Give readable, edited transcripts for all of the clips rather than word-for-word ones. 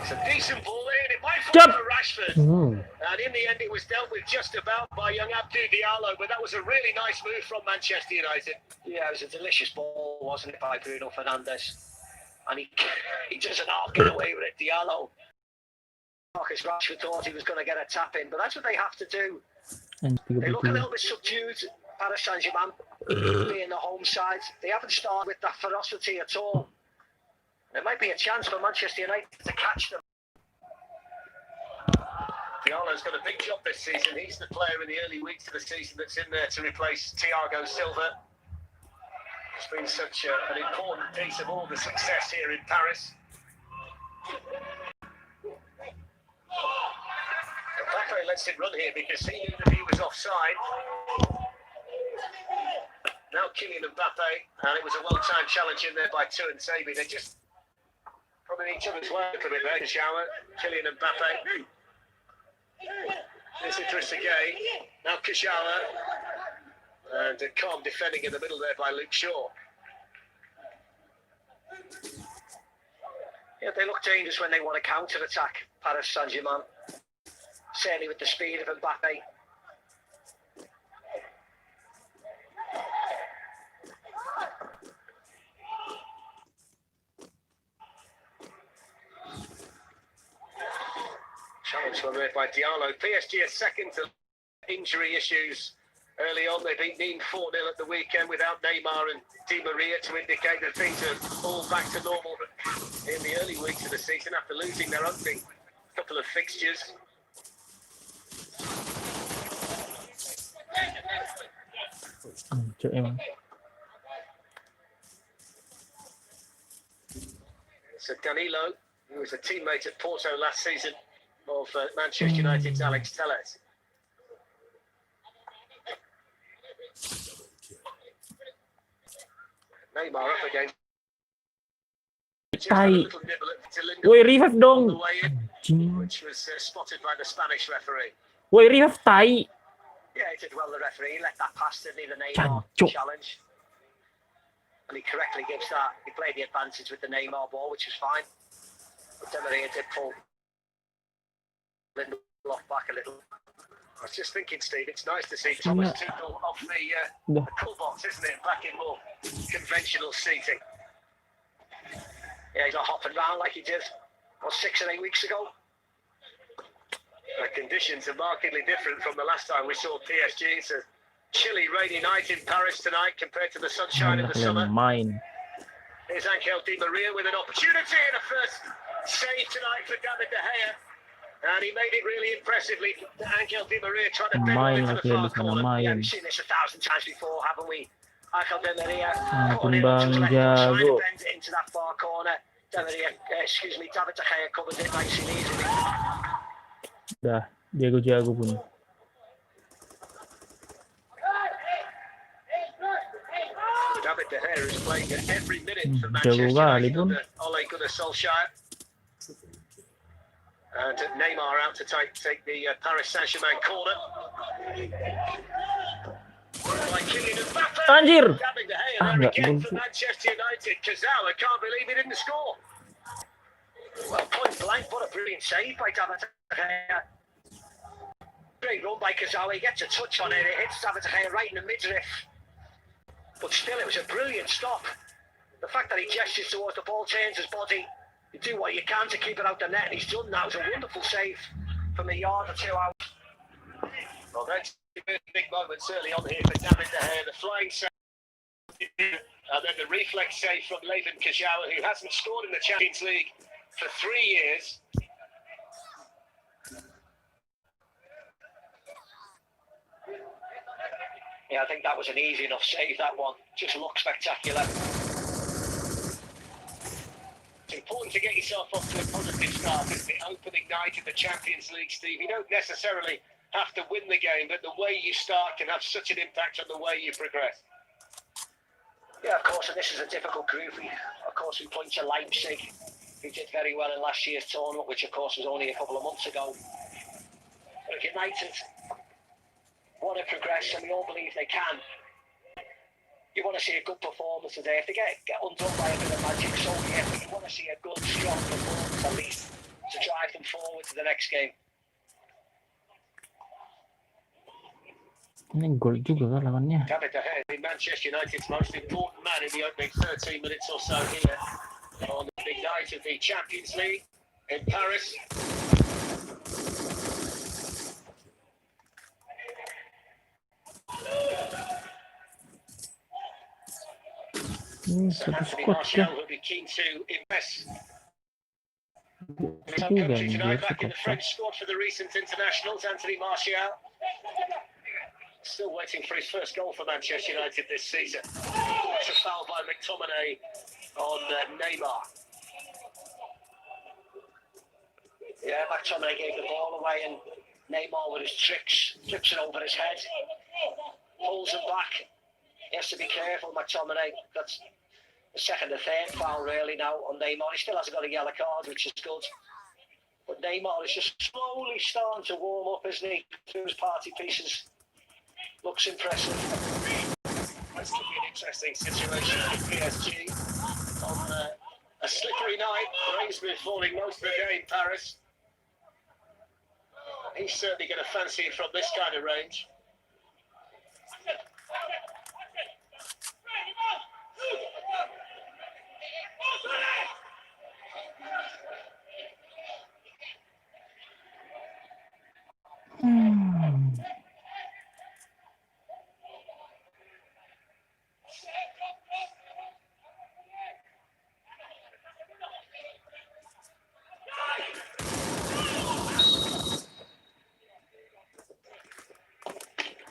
It's a decent ball in. It might fall for Rashford. And in the end, it was dealt with just about by young Abdou Diallo. But that was a really nice move from Manchester United. Yeah, it was a delicious ball, wasn't it, by Bruno Fernandes? And he doesn't half get away with it, Diallo. Marcus Rashford thought he was going to get a tap in, but that's what they have to do. They look a little bit subdued, Paris Saint-Germain, being the home side. They haven't started with that ferocity at all. There might be a chance for Manchester United to catch them. Diallo's got a big job this season. He's the player in the early weeks of the season that's in there to replace Thiago Silva. It's been such an important piece of all the success here in Paris. Mbappe lets it run here because he knew that he was offside. Now Kylian Mbappe, and it was a well-timed challenge in there by Tuan Sabi. They just probably need each other's work a bit there. Shower, Kylian Mbappe. There's Idrissa Gueye. Now Kashawa. And calm defending in the middle there by Luke Shaw. Yeah, they look dangerous when they want to counter-attack Paris Saint-Germain. Certainly with the speed of Mbappe. Challenge were made by Diallo. PSG are second to injury issues early on. They beat Nîmes 4-0 at the weekend without Neymar and Di Maria to indicate that things are all back to normal in the early weeks of the season after losing their opening couple of fixtures. So Danilo, who was a teammate at Porto last season of Manchester United's Alex Telles. Neymar up again. Woi, revive dong. Which was spotted by the Spanish referee. Woi, revive tai. Yeah, he did well, the referee. He let that pass, didn't he, the Neymar challenge. And he correctly gives that. He played the advantage with the Neymar ball, which was fine. But Di Maria did pull Lindelof back a little. I was just thinking, Steve, it's nice to see Thomas Tuchel off the cool box, isn't it? Back in more conventional seating. Yeah, he's not hopping around like he did 6 or 8 weeks ago. The conditions are markedly different from the last time we saw PSG. It's a chilly, rainy night in Paris tonight compared to the sunshine in the summer. Here's Angel Di Maria with an opportunity and a first save tonight for David De Gea. And he made it really impressively. Angel Di Maria trying to bend into the far corner. Yeah, we've seen this 1,000 times before, haven't we? Angel Di Maria caught it, just let him try to bend it into that far corner. David De Gea covered it nice and easily. Dah, jago-jago pun. David De Gea is playing at every minute for Manchester United under Ole Gunnar Solskjaer. And Neymar out to take the Paris Saint-Germain corner. By Kylian Mbappe. Anjir! David De Gea there again for Manchester United. Kazawa can't believe he didn't score. Well, point blank, what a brilliant save by David De Gea. Great run by Kazawa, he gets a touch on it, it hits David De Gea right in the midriff. But still, it was a brilliant stop. The fact that he gestures towards the ball, turns his body, you do what you can to keep it out the net, and he's done that. It was a wonderful save from a yard or two out. Well, that's a big moment early on here for David De Gea, the flying save. And then the reflex save from Laban Kajawa, who hasn't scored in the Champions League for 3 years. Yeah, I think that was an easy enough save, that one. Just looked spectacular. It's important to get yourself off to a positive start. It's the opening night of the Champions League, Steve. You don't necessarily have to win the game, but the way you start can have such an impact on the way you progress. Yeah, of course, and this is a difficult group. We point to Leipzig, who did very well in last year's tournament, which of course was only a couple of months ago. But United want to progress, and we all believe they can. You want to see a good performance today. If they get undone by a bit of magic, so yeah, but you want to see a good, strong performance at least to to the next game. Ini gol juga kan lawannya. David De Gea, Manchester United's most important man in the opening 13 minutes or so here on the big night of the Champions League in Paris. Anthony Martial will be keen to impress his own country tonight, back in the French squad for the recent internationals. Anthony Martial still waiting for his first goal for Manchester United this season. It's a foul by McTominay on Neymar. Yeah, McTominay gave the ball away and Neymar with his tricks, flips it over his head, pulls him back. He has to be careful, McTominay. That's the second or third foul really now on Neymar. He still hasn't got a yellow card, which is good. But Neymar is just slowly starting to warm up, isn't he, through his party pieces. Looks impressive. That's going to be an interesting situation for PSG on a slippery night. Rain's been falling most of the day in Paris. He's certainly going to fancy it from this kind of range.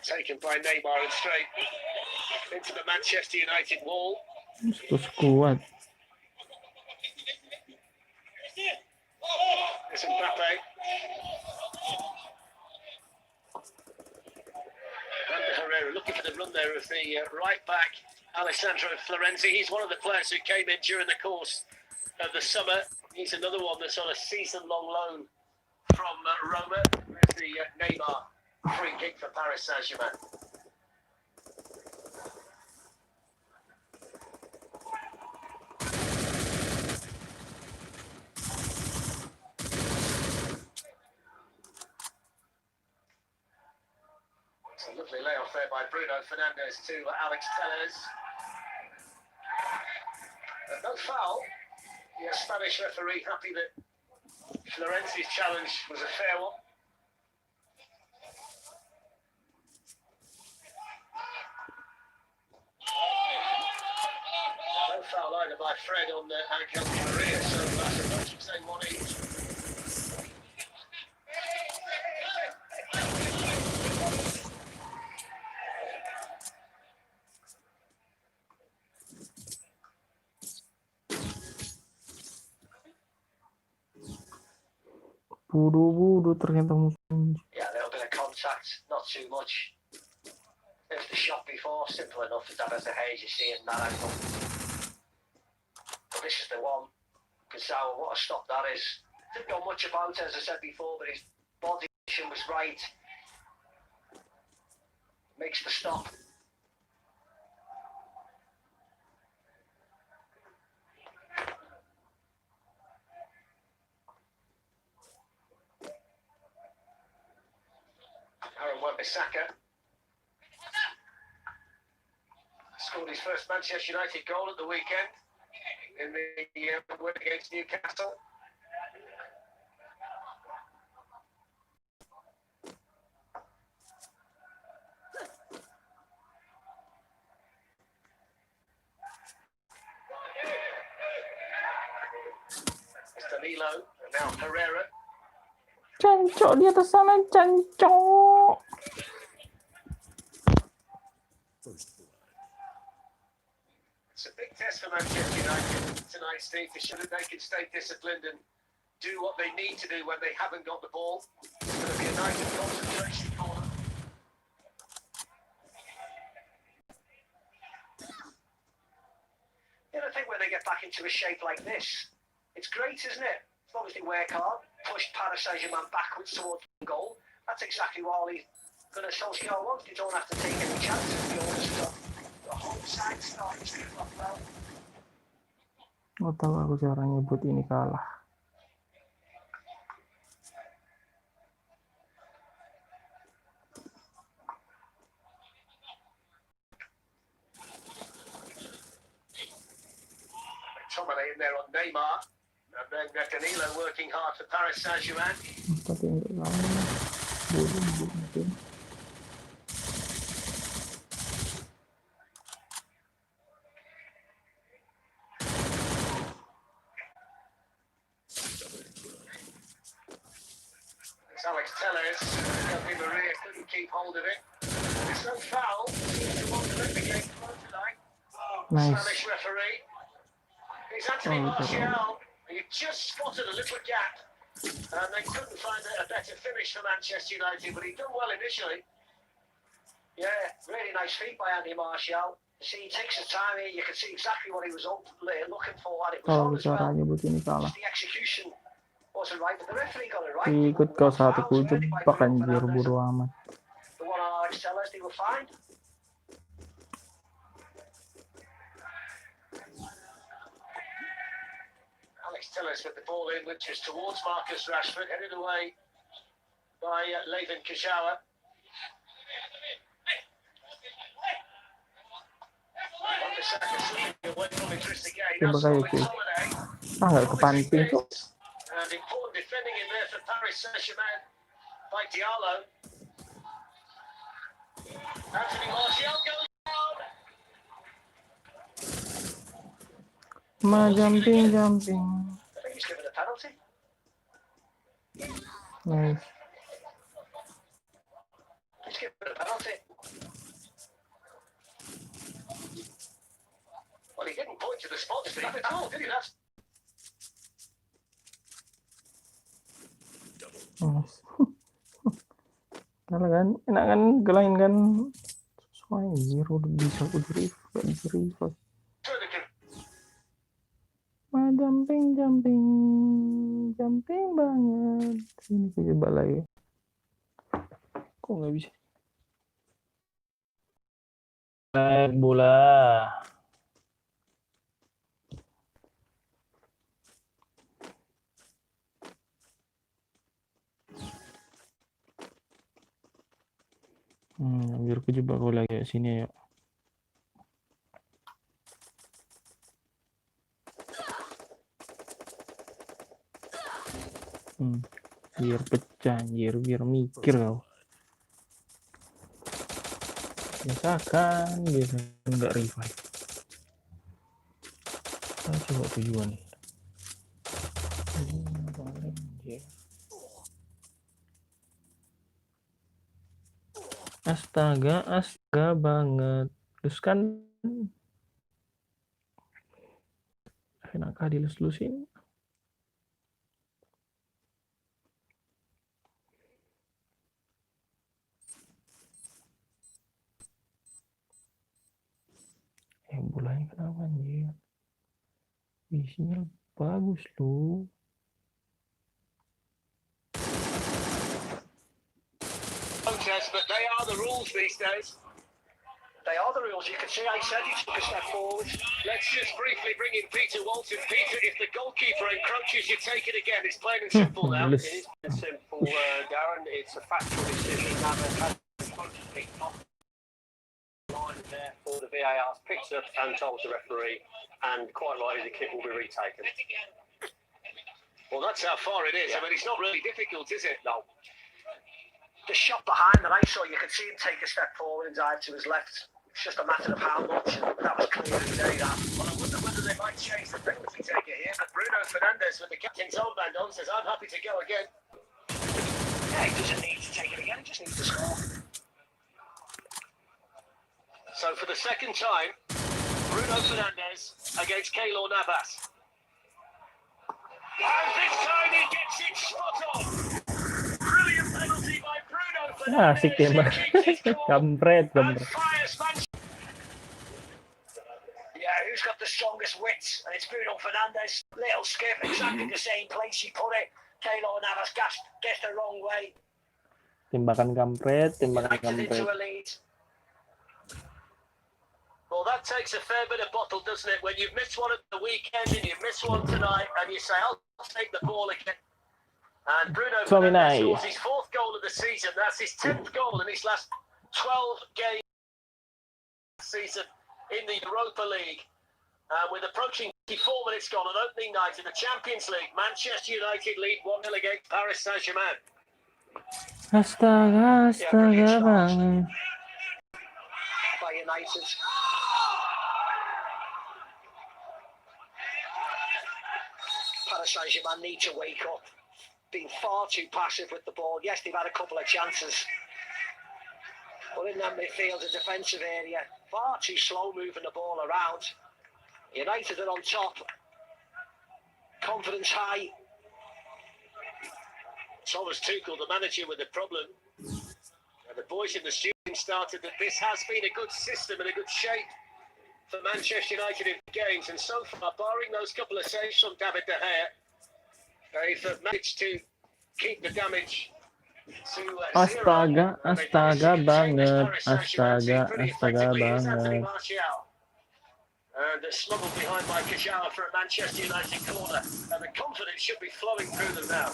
Taken by Neymar and straight into the Manchester United wall. Terus kuat. There's Mbappe. And Herrera looking for the run there of the right back, Alessandro Florenzi. He's one of the players who came in during the course of the summer. He's another one that's on a season-long loan from Roma. There's the Neymar free kick for Paris Saint-Germain. It's a lovely layoff there by Bruno Fernandes to Alex Telles. No foul. The Spanish referee happy that Florenzi's challenge was a fair one. Foul either by Fred on the Angel Maria, so that's a bunch of say one each. Buru-buru ternyata musuh. Yeah, a little bit of contact, not too much. There's the shot before, simple enough for David De Gea, you see it in that angle. This is the one. Gazao, what a stop that is. Didn't know much about it, as I said before, but his body position was right. Makes the stop. Aaron Wan-Bissaka scored his first Manchester United goal at the weekend in the win against Newcastle. It's Danilo, and now Herrera. Cancok di atas sana, cancok. It's a big test for Manchester United tonight, Steve, to show that they can stay disciplined and do what they need to do when they haven't got the ball. It's going to be a night of concentration for them. Yeah, I think when they get back into a shape like this, it's great, isn't it? As long as they work hard, push Paris Saint-Germain backwards towards the goal. That's exactly what he's going to Solskjaer wants. You don't have to take any chances. You all stop. The whole side starts to look well. Nggak tahu aku cara nyebut ini kalah. in there on Neymar. And then Danilo working hard for Paris Saint-Germain. Tapi enggak lama. Boleh. It's Alex Tellez. Di Maria couldn't keep hold of it. There's no foul. Seems to want to let the game flow tonight. Nice. Spanish referee. It's Anthony Martial. He just spotted a little gap. And they couldn't find a better finish for Manchester United, but he'd done well initially. Yeah, really nice feat by Andy Martial. See, he takes his time here. You can see exactly what he was looking for, and it was on as well. Just the execution wasn't right, but the referee got it right. Ikut kau satu jebak anjir, bodo amat. The one on Alex Tellez, they were fine. Alex Tellez with the ball in, which is towards Marcus Rashford, headed away by Levin Kashawa. Coba kayak gitu. Nggak kepancing tuh. And important defending in there for Paris Saint-Germain by Diallo. Anthony Martial goes down. Jumping. I think he's given a penalty. Nice. He's given a penalty. Well, he didn't point to the spot Steve at all, did he? That's Karena kan enak kan gelain kan sesuai zero bisa udah reverse. Jumping banget. Sini aku coba lagi. Kok nggak bisa? Bola. Biar aku coba kau lagi ya sini ya. Biar pecah anjir, biar mikir kau. Biasakan enggak revive. Kita coba tujuan. Astaga banget. Terus kan enak dilus-lusin. Bolanya kenapa anjir? Isinya bagus loh. But they are the rules these days. They are the rules. You can see I said he took a step forward. Let's just briefly bring in Peter Walton. Peter, if the goalkeeper encroaches, you take it again. It's plain and simple now. It is simple, Darren. It's a factual decision. Navas has picked up line there for the VAR. Picked up and told the referee, and quite likely the kick will be retaken. Well, that's how far it is. Yeah. I mean, it's not really difficult, is it? No. The shot behind that I saw, you could see him take a step forward and dive to his left. It's just a matter of how much. That was clear as day, that. Well, I wonder whether they might change the penalty taker here. But Bruno Fernandes, with the captain's armband on, says, I'm happy to go again. Yeah, he doesn't need to take it again. He just needs to score. So for the second time, Bruno Fernandes against Keylor Navas. And this time he gets it spot on. Brilliant penalty by Bruno Fernandes. Asik tembak. Kampret. Yeah, who's got the strongest wits? And it's Bruno Fernandes. Little skip, exactly the same place he put it. Keylor Navas gets the wrong way. Tembakan kampret. Into a lead. Well, that takes a fair bit of bottle, doesn't it? When you've missed one at the weekend and you've missed one tonight, and you say, I'll take the ball again. And Bruno Fernandes scores his 4th goal of the season. That's his 10th goal in his last 12 games season in the Europa League. With approaching 4 minutes gone on opening night in the Champions League. Manchester United lead 1-0 against Paris Saint-Germain. Astaga banget. By United. Paris Saint-Germain need to wake up. Been far too passive with the ball. Yes, they've had a couple of chances. But in that midfield and defensive area, far too slow moving the ball around. United are on top. Confidence high. Thomas Tuchel, the manager, with a problem. And the boys in the studio started that this has been a good system and a good shape for Manchester United in games. And so far, barring those couple of saves from David De Gea, they've managed to keep the damage to Astaga banget. And smuggled behind by Kajawa for a Manchester United corner. And the confidence should be flowing through them now.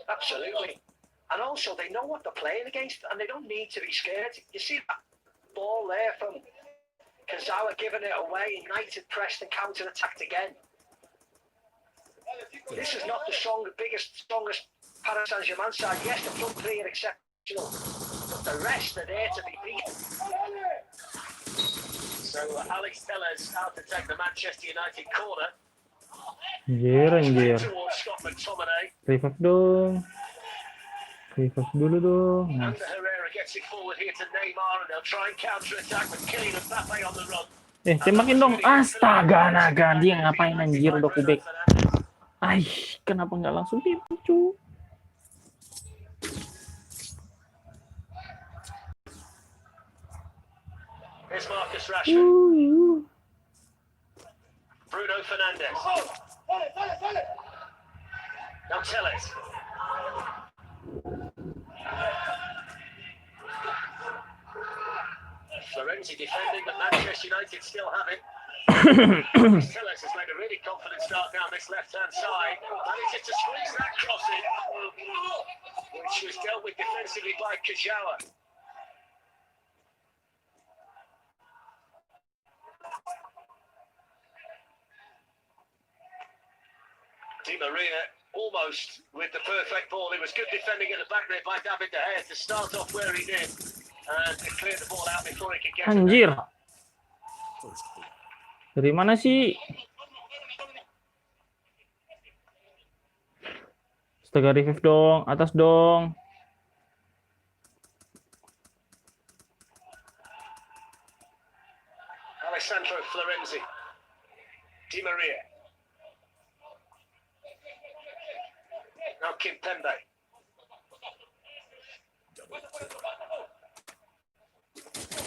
Absolutely. And also, they know what they're playing against, and they don't need to be scared. You see that ball there from Kazawa giving it away, United pressed and counter-attacked again. This is not the strongest Paris Saint-Germain side. Yes, the front three are exceptional, but the rest are there to be beaten. So Alex Tellez out to take the Manchester United corner. Anjir. Towards Scott McTominay. Revive dong. Revive dulu dong. And Herrera gets it forward here to Neymar, and they'll try and counter-attack with Kylian Mbappe on the run. Tembakin dong. Astaga naga. Dia ngapain anjir udah kubek. Ay, kenapa nggak langsung dipicu? Here's Marcus Rashford. Bruno Fernandes. Now Tellez. Florenzi defending, but Manchester United still have it. Tellez has made a really confident start down this left-hand side. Manages to squeeze that cross in, which was dealt with defensively by Kajawa. Di Maria almost with the perfect ball. It was good defending at the back there by David De Gea to start off where he did and to clear the ball out before he could get Anjir. Dari mana sih? Astaga, revive dong, atas dong. Alessandro Florenzi. Di Maria. Now Kimpembe.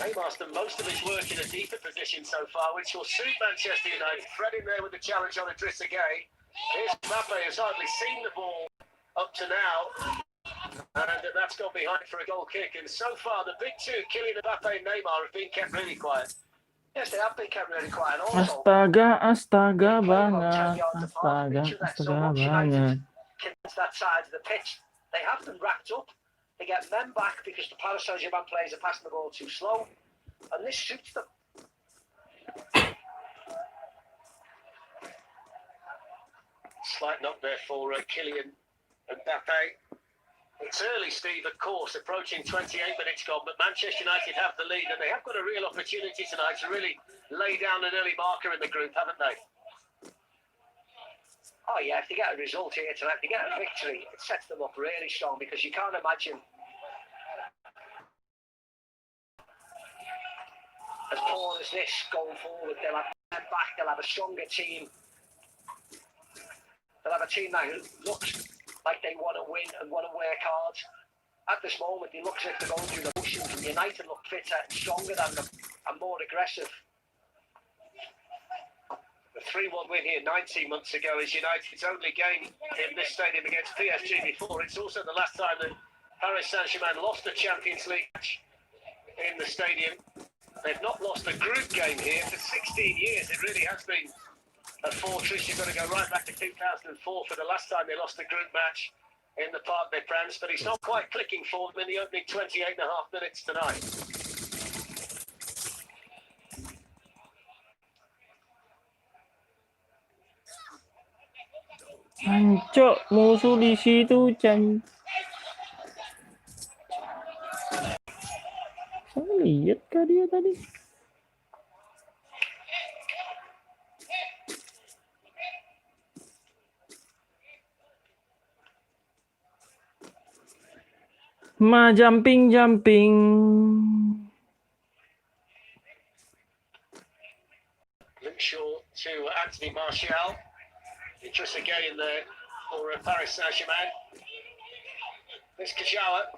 Neymar's done most of his work in a deeper position so far, which will suit Manchester United. Fred in there with the challenge on Idrissa Gueye. Here's Mbappe, who's hardly seen the ball up to now. And that's gone behind for a goal kick. And so far, the big two, Kylian Mbappe and Neymar, have been kept really quiet. Yes, they have been kept really quiet. Also, Astaga banget. That side of the pitch, they have them wrapped up. They get men back because the Paris Saint-Germain players are passing the ball too slow, and this suits them. Slight knock there for Kylian Mbappe. It's early, Steve, of course, approaching 28 minutes gone, but Manchester United have the lead, and they have got a real opportunity tonight to really lay down an early marker in the group, haven't they? Oh yeah, if they get a result here tonight, if they get a victory, it sets them up really strong, because you can't imagine as poor as this going forward. They'll have them back, they'll have a stronger team. They'll have a team that looks like they want to win and want to work hard. At this moment, it looks like they're going through the motions, and United look fitter and stronger than them and more aggressive. The 3-1 win here 19 months ago is United's only game in this stadium against PSG before. It's also the last time that Paris Saint-Germain lost a Champions League match in the stadium. They've not lost a group game here for 16 years. It really has been a fortress. You've got to go right back to 2004 for the last time they lost a group match in the Parc des Princes. But it's not quite clicking for them in the opening 28 and a half minutes tonight. Jancok, musuh di situ, Saya lihat kah dia tadi? Jumping. Luke Shaw to Anthony Martial. Just again there for Paris Saint-Germain. This Kajawa.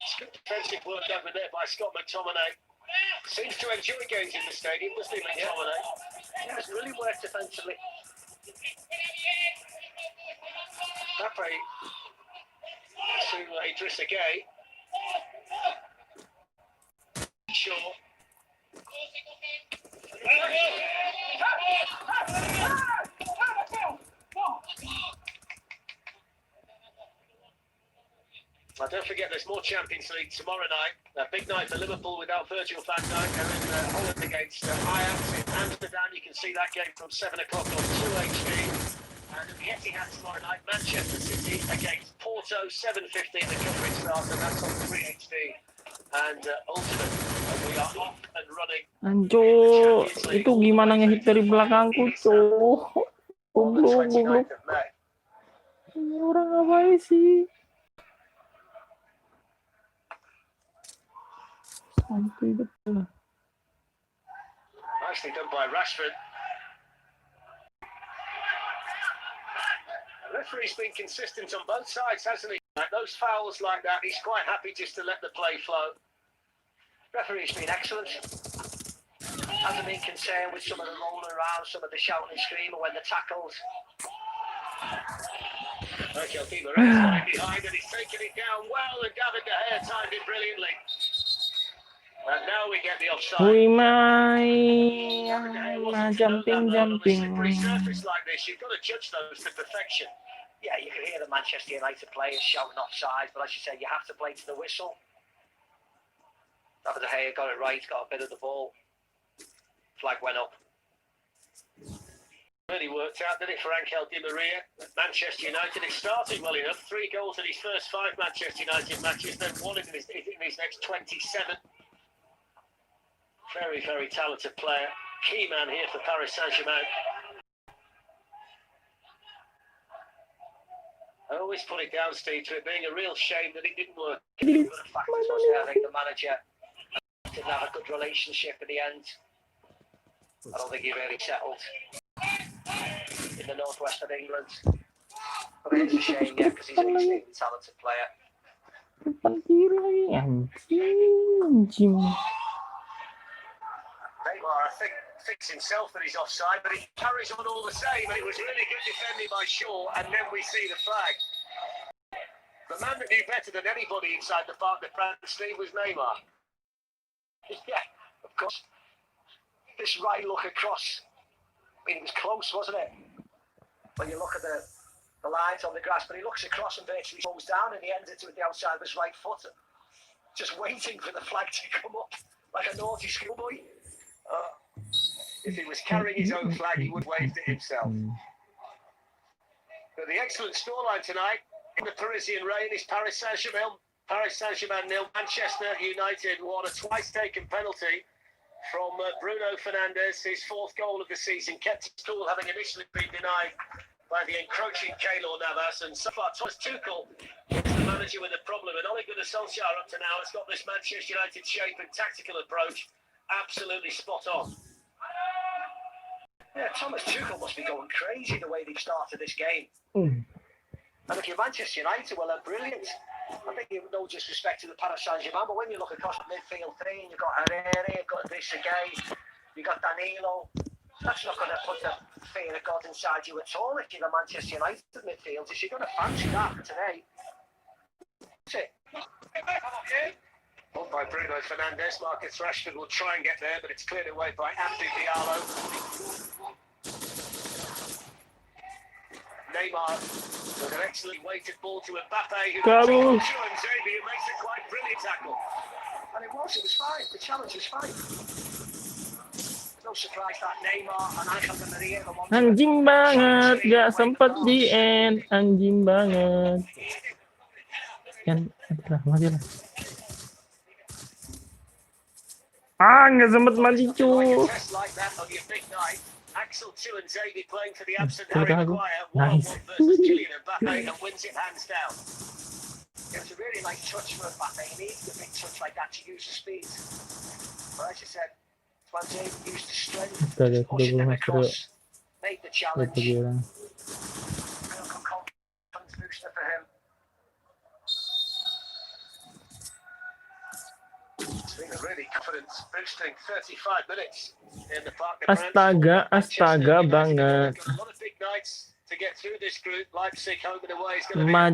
It's good defensive work over there by Scott McTominay. Seems to enjoy games in the stadium, doesn't he, McTominay? Yeah, it's really worked defensively. Mbappe to Idrissa Gueye. Shaw. Now, don't forget, there's more Champions League tomorrow night. A big night for Liverpool without Virgil van Dijk, and then Holland against Ajax in Amsterdam. You can see that game from 7 o'clock on 2HD. And at the Etihad tomorrow night, Manchester City against Porto, 7:15. The coverage starts, and that's on 3HD. And ultimate, we are off and running. Anjo, itu gimana ngehit dari belakangku, Cok? Goblok. Ini orang ngapain sih? Sampai betul. Nicely done by Rashford. The referee's been consistent on both sides, hasn't he? Those fouls like that, he's quite happy just to let the play flow. Referee's been excellent. Hasn't been concerned with some of the rolling around, some of the shouting and screaming when the tackles. Michael Di Maria's lying behind and he's taken it down well, and David De Gea timed it brilliantly. And now we get the offside. Jumping. Slippery surface like this, you've got to judge those to perfection. Yeah, you can hear the Manchester United players shouting offside, but as you say, you have to play to the whistle. David De Gea got it right, got a bit of the ball. Flag went up. Really worked out, did it, for Angel Di Maria at Manchester United? It started well enough. 3 goals in his first 5 Manchester United matches, then 1 in his next 27. Very, very talented player. Key man here for Paris Saint-Germain. I always put it down, Steve, to it being a real shame that it didn't work. But the fact is, I think the manager didn't have a good relationship in the end. I don't think he really settled in the northwest of England. But it is a shame, yeah, because he's an extremely talented player. Neymar, I think, thinks himself that he's offside, but he carries on all the same, and it was really good defending by Shaw, and then we see the flag. The man that knew better than anybody inside the Parc de France, Steve, was Neymar. Yeah, of course. This right look across, I mean, it was close, wasn't it? When you look at the lines on the grass, but he looks across and virtually goes down, and he ends it with the outside of his right foot, just waiting for the flag to come up like a naughty schoolboy. If he was carrying his own flag, he would have waved it himself. But the excellent scoreline tonight in the Parisian rain is Paris Saint-Germain 0, Manchester United 1. A twice taken penalty from Bruno Fernandes, his 4th goal of the season, kept his cool, having initially been denied by the encroaching Keylor Navas. And so far, Thomas Tuchel is the manager with a problem. And Ole Gunnar Solskjaer up to now has got this Manchester United shape and tactical approach absolutely spot on. Yeah, Thomas Tuchel must be going crazy the way they've started this game. And look, your Manchester United, well, they're brilliant. I think you no disrespect to the Paris Saint-Germain, but when you look across the midfield three, you've got Herrera, you've got Idrissa Gueye, you've got Danilo. That's not going to put the fear of God inside you at all if you're the Manchester United midfield. If you're going to fancy that today, that's it. By Bruno Fernandes, Marcus Rashford will try and get there, but it's cleared away by Abdi Diallo. Neymar with an excellently weighted ball to Mbappe, who makes a quite brilliant tackle. And it was fine. The challenge was fine. no surprise that Neymar and Angel Di Maria, the ones Anjing banget, gak sempet di end. Anjing banget. Kan, matilah. Nggak sempet mati cu. Axel 2 and Xavi playing for the absent Harry Coba aku. Maguire. Nice. Versus Kylian Mbappe and wins it hands down. It was a really nice touch for Mbappe. He needs a big touch like that to use the speed. But as you said, Xavi used the strength, just pushing them across, made the challenge. Real confidence booster for him. It's been a really confidence boosting 35 minutes in the park. Astaga banget.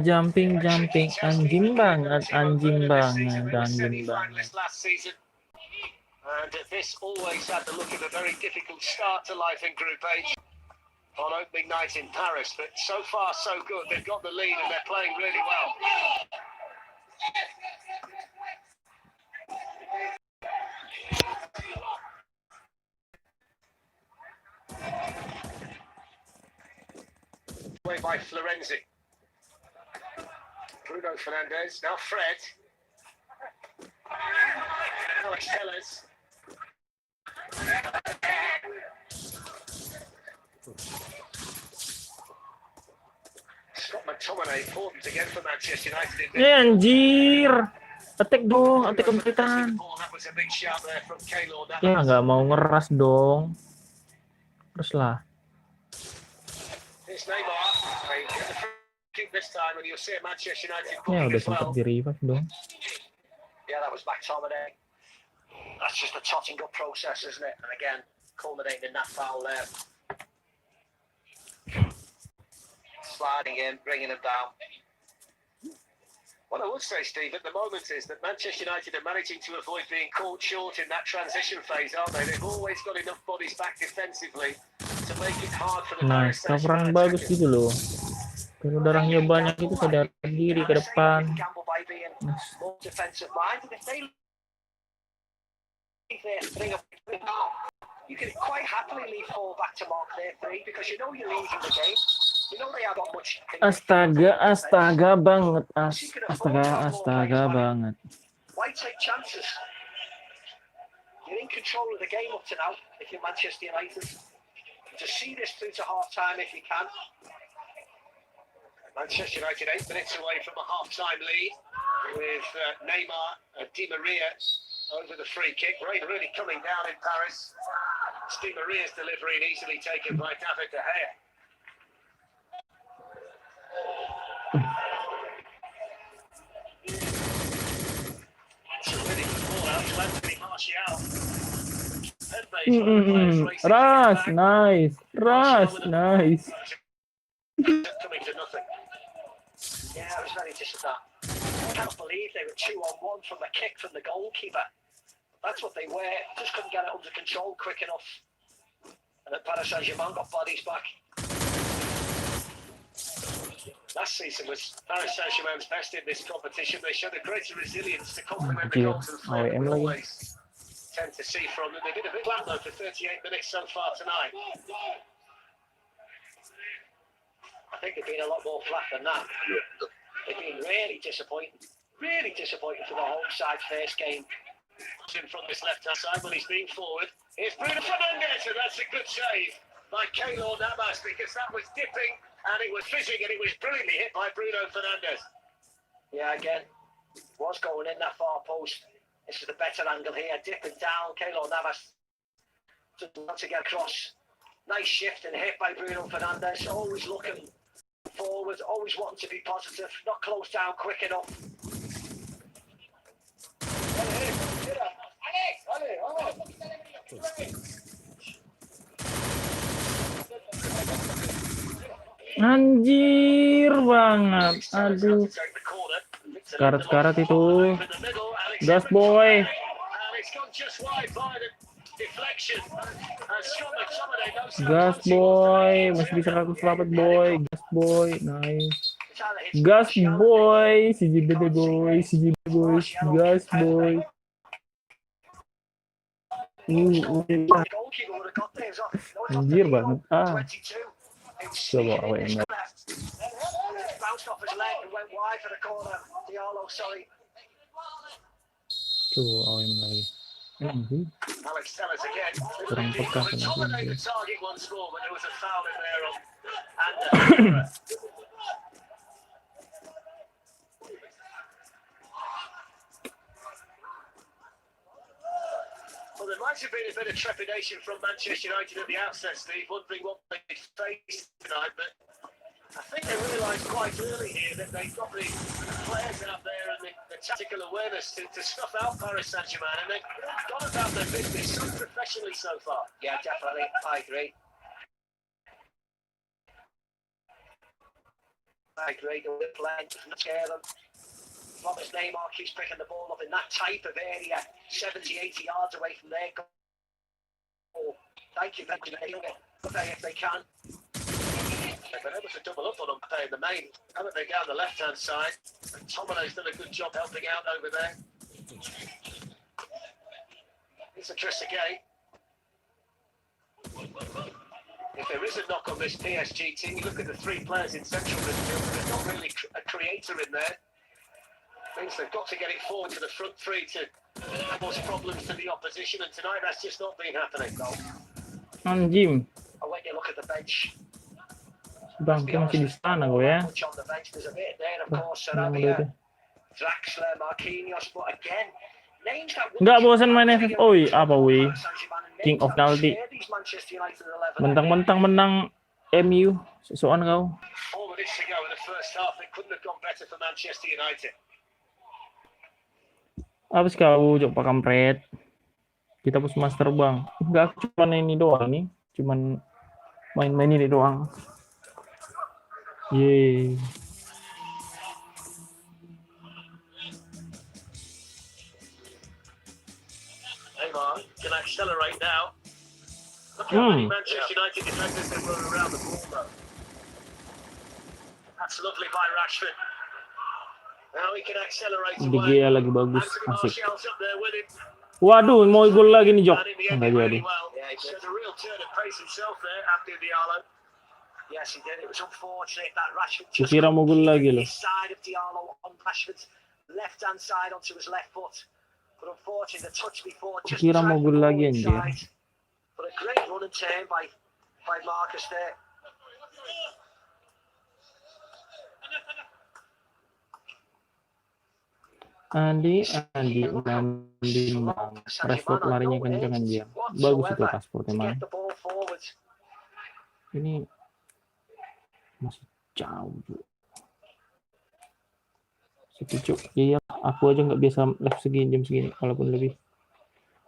Jumping, anjing banget. And this always had the look of a very difficult start to life in Group H on opening night in Paris, but so far so good. They've got the lead and they're playing really well. Away by Florenzi. Bruno Fernandes, now Fred. Alex Tellez. Scott McTominay, important again for Manchester United. Anjir. Attack dong, attack kompletan. Ya nggak mau ngeras dong. Terus lah. Ya udah sempat di revive dong. Yeah, that was McTominay. That's just a totting up process, isn't it? And again, culminating in that foul there. Sliding in, bringing him down. What I would say, Steve, at the moment is that Manchester United are managing to avoid being caught short in that transition phase, aren't they? They've always got enough bodies back defensively to make it hard for the Nice, coveran bagus gitu loh. Kalau darahnya banyak itu sadar diri ke depan. Nice. You can quite happily leave full back to mark their three because you know you're leading the game. You know they have got much. Astaga banget. Astaga banget. Why take chances? You're in control of the game up to now if you're Manchester United. To see this through to half time if you can. Manchester United 8 minutes away from a half-time lead with Neymar and Di Maria over the free kick. Rain really coming down in Paris. Di Maria's delivery and easily taken by David De Gea. It's a really good ball out to Anthony Martial. Nice. Coming to nothing. Yeah, I was very disappointed. I can't believe they were 2-on-1 from the kick from the goalkeeper. That's what they were. Just couldn't get it under control quick enough. And then Paris Saint-Germain got bodies back. Last season was Paris Saint-Germain's best in this competition. They showed a greater resilience to complement the goals and flair we always tend to see from them. They've been a bit flat though for 38 minutes so far tonight. I think they've been a lot more flat than that. They've been really disappointing for the home side first game. In from this left-hand side when he's been forward. Here's Bruno Fernandes, and that's a good save by Keylor Navas because that was dipping and it was fizzing and it was brilliantly hit by Bruno Fernandes. Yeah, again, was going in that far post. This is the better angle here, dipping down. Keylor Navas doesn't want to get across. Nice shift and hit by Bruno Fernandes. Always looking forward, always wanting to be positive, not close down quick enough. Anjir banget. Aduh. Karat itu. Gas boy. Gas boy. Masih bisa aku selamat boy. Gas boy. Nice. Gas boy. CJBD boy. Gas boy. The goalkeeper would have got theirs off. No, it's off the Anjir Leo, banget. 22. It's Coba sneaking in awake this enggak. corner. It's bounced off his leg and went wide for the corner. Diallo, sorry. Coba awake lagi. Anjir. Alex Tellers again. Kurang peka Dominate the kenapa. target once more, but there was a foul in there on Well, there might have been a bit of trepidation from Manchester United at the outset, Steve, wondering what they'd face tonight, but I think they realised quite early here that they've got the players out there and the tactical awareness to snuff out Paris Saint-Germain, and they've gone about their business so professionally so far. Yeah, definitely. I agree. The playing doesn't scare them. Thomas Neymar keeps picking the ball up in that type of area, 70, 80 yards away from their goal. Thank you, Benjamin. If they can. They've been able to double up on Mbappe in the main, haven't they, down the left-hand side? And Tomino's done a good job helping out over there. It's a Trezeguet. If there is a knock on this PSG team, you look at the three players in central midfield, there's not really a creator in there. Means they've got to get it forward to the front three to cause problems to the opposition, and tonight that's just not been happening. Anjing. And when you look at the bench, Bangke masih di sana gue ya. on the bench, there's a bit there, of course, Sarabia, Draxler, Marquinhos, but again, names that Nggak bosan main FF. Oi, apa wih? King of Penalty. Mentang-mentang menang MU, sesuatu kau. 4 minutes to go in the first half, it couldn't have gone better for Manchester United. Apa sih kau, Jok Pak Kampret? Kita pus master bang. Enggak, cuma ini doang nih. Cuman main-main ini doang. Yeay. Neymar can accelerate now. Look how many Manchester United defenders they run around the ball though. That's lovely by Rashford. Now he can accelerate away. Dia lagi bagus, Anthony asik. Martial's up there with him. Waduh, mau gol lagi nih Jok. And in the end, Enggak did jadi. really well. Yeah, he showed a real turn of pace himself there, Abdi Diallo. Yes, he did. It was unfortunate that Rashford just Kira mau gol lagi loh. his side of Diallo on Rashford's left-hand side onto his left foot. But unfortunately, the touch before just Kira mau dragged the gol ball lagi anjir. inside. But a great run and turn by Marcus there. Andi, Rashford larinya kencang anjir. Bagus itu Rashford emang. Ini masih jauh tuh. Sepicu. Iya, aku aja nggak biasa live segini jam segini, walaupun lebih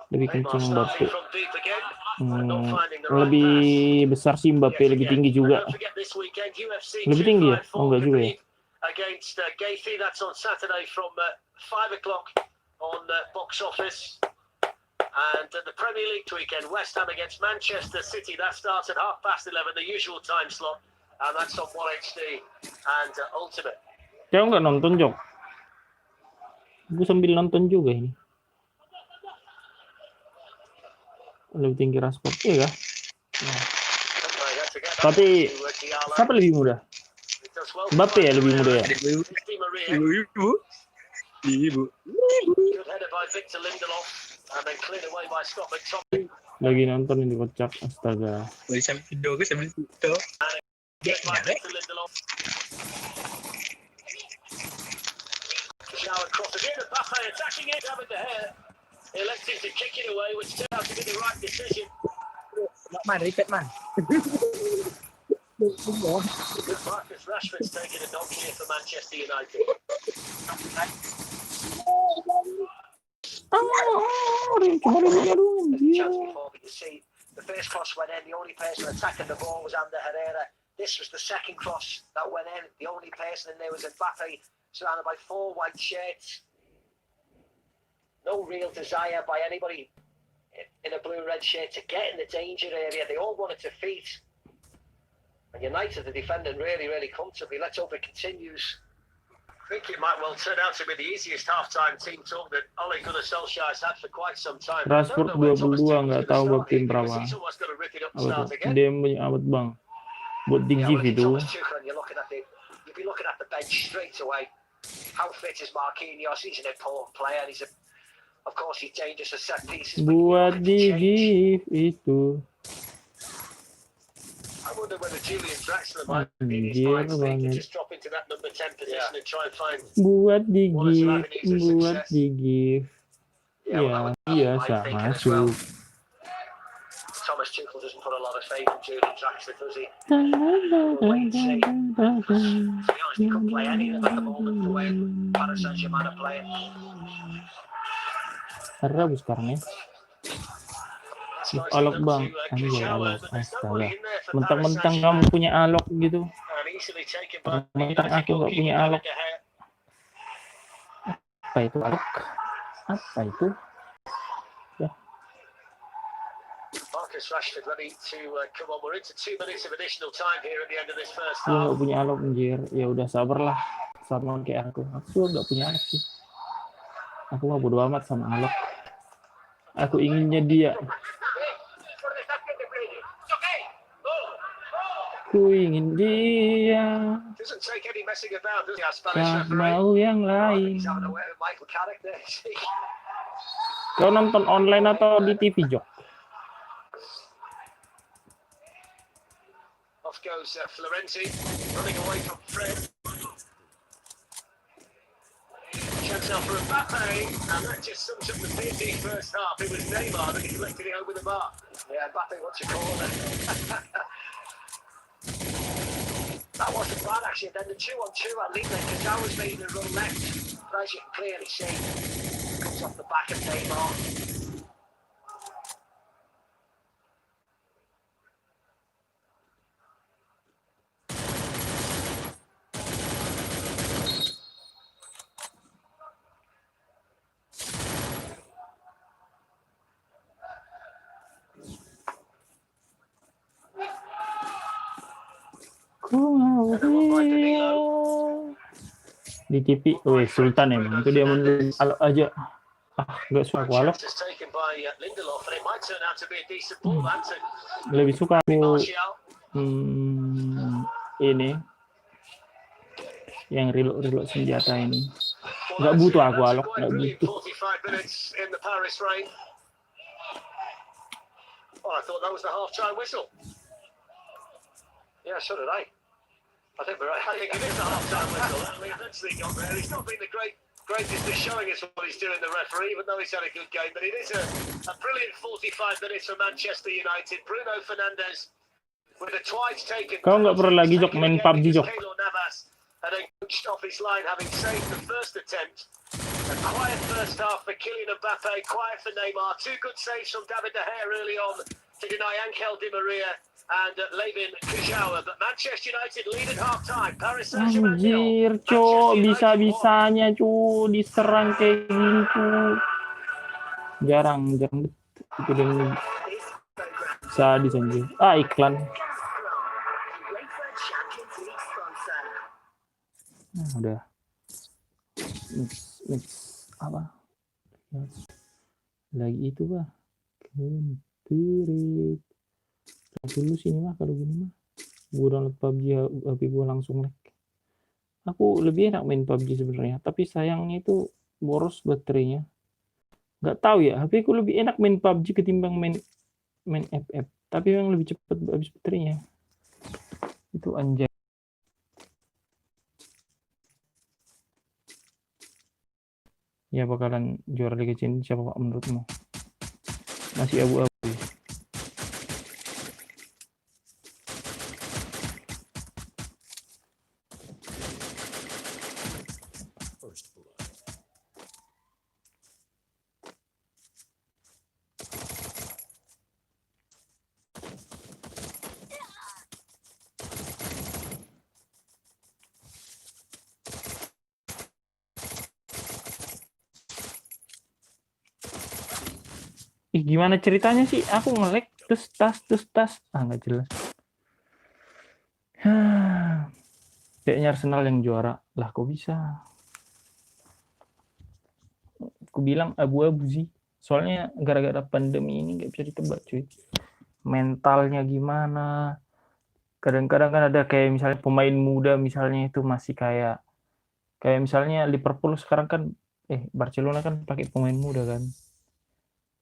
kencang Mbappe. Lebih besar sih Mbappe, lebih tinggi juga. Lebih tinggi ya? Oh enggak juga ya. Against Gayfi, that's on Saturday from 5 o'clock on box office. And the Premier League weekend, West Ham against Manchester City, that starts at 11:30, the usual time slot, and that's on 1HD and Ultimate. Kau nggak nonton Jok? Gue sambil nonton juga ini. Lebih tinggi Rashford ya kah? Nah. Tapi siapa lebih muda? Mbappe ya lebih muda ya? Ibu. Lagi nonton ini kocak, astaga. Lagi sambil video gue sambil itu. Electing to kick it away, which turned out to be the right decision. Man, repeat man. Marcus Rashford's taking a knock here for Manchester United. The first cross went in, the only person attacking the ball was Ander Herrera. This was the second cross that went in, the only person in there was Mbappe, surrounded by 4 white shirts. No real desire by anybody in a blue-red shirt to get in the danger area. They all wanted to feet. And United are defending really, really comfortably. Let's hope it continues. I think it might well turn out to be the easiest half-time team talk that Ole Gunnar Solskjaer's had for quite some time. Rashford 22 nggak tahu buat tim berapa. Apa tuh? Dia punya amat bang. Buat di Yeah, GIF well, if itu. you're Thomas Tuchel and you'll be looking at the bench straight away. How fit is Marquinhos? He's an important player. And of course, he's dangerous at set pieces. Buat di GIF itu. I wonder whether Julian Draxler might be in his mind state to just drop into that number 10 position and try and find. Buat di GIF. Ya, biasa masuk. Thomas Tuchel doesn't put a lot of faith in Julian Draxler, does he? To be honest, he couldn't play any of them at the moment the way Paris Saint-Germain are playing. Rabu sekarang ya. Alok bang, anjir alok, astaga. Mentang-mentang kamu punya alok gitu. Mentang aku nggak punya alok. Apa itu alok? Apa itu? Ya. Marcus Rashford ready to come on. We're into 2 minutes of additional time here at the end of this first Aku half. nggak punya alok anjir. Ya udah sabarlah. Sama kayak aku. Aku nggak punya alok sih. Aku mah bodo amat sama alok. Aku inginnya dia. Ku ingin dia. Tak mau yang lain. Kau nonton online atau di TV, Jok? Off goes Florenti, running away from Fred. Chance out for Mbappe, and that just sums up the PSG first half. It was Neymar that deflected it over the bar. Yeah, Mbappe, what's your call then? That wasn't bad actually. Then the 2-on-2 I leave there because I was making a run left. But as you can clearly see, comes off the back of Neymar. Di TV, weh Sultan emang itu dia menulis alok aja. Nggak suka aku alok. Lebih suka aku ini yang reload senjata ini. Nggak butuh aku alok, nggak butuh. I thought that was the half-time whistle. Yeah, so did I. I think it is the half-time whistle. I mean, eventually he got there. He's not been the greatest at showing us what he's doing, the referee, even though he's had a good game. But it is a brilliant 45 minutes for Manchester United. Bruno Fernandes with a twice taken. Kau nggak perlu lagi Jok main PUBG Jok. And then coached off his line, having saved the first attempt. A quiet first half for Kylian Mbappe, quiet for Neymar. 2 good saves from David De Gea early on to deny Angel Di Maria and Levin Kujawa, but Manchester United lead at half-time. Paris Saint-Germain. Anjir, Cok, bisa-bisanya Cok diserang kayak gitu. Jarang itu dia sadis anjir. Iklan. Nah, udah. Mix apa? Lagi itu, Pak. Kempirit. Dulu sini mah kalau gini mah gue download PUBG HP gue langsung lag. Aku lebih enak main PUBG sebenarnya, tapi sayangnya itu boros baterainya. Nggak tahu ya, HP ku lebih enak main PUBG ketimbang main FF, tapi memang lebih cepat habis baterainya. Itu anjay. Ya bakalan juara Liga Champions siapa Pak menurutmu? Masih abu-abu. Gimana ceritanya sih? Aku nge-lag terus tas. Nggak jelas. Kayaknya Arsenal yang juara. Lah kok bisa? Aku bilang abu-abu sih. Soalnya gara-gara pandemi ini nggak bisa ditebak cuy. Mentalnya gimana? Kadang-kadang kan ada kayak misalnya pemain muda misalnya itu masih kayak misalnya Liverpool sekarang kan Barcelona kan pakai pemain muda kan.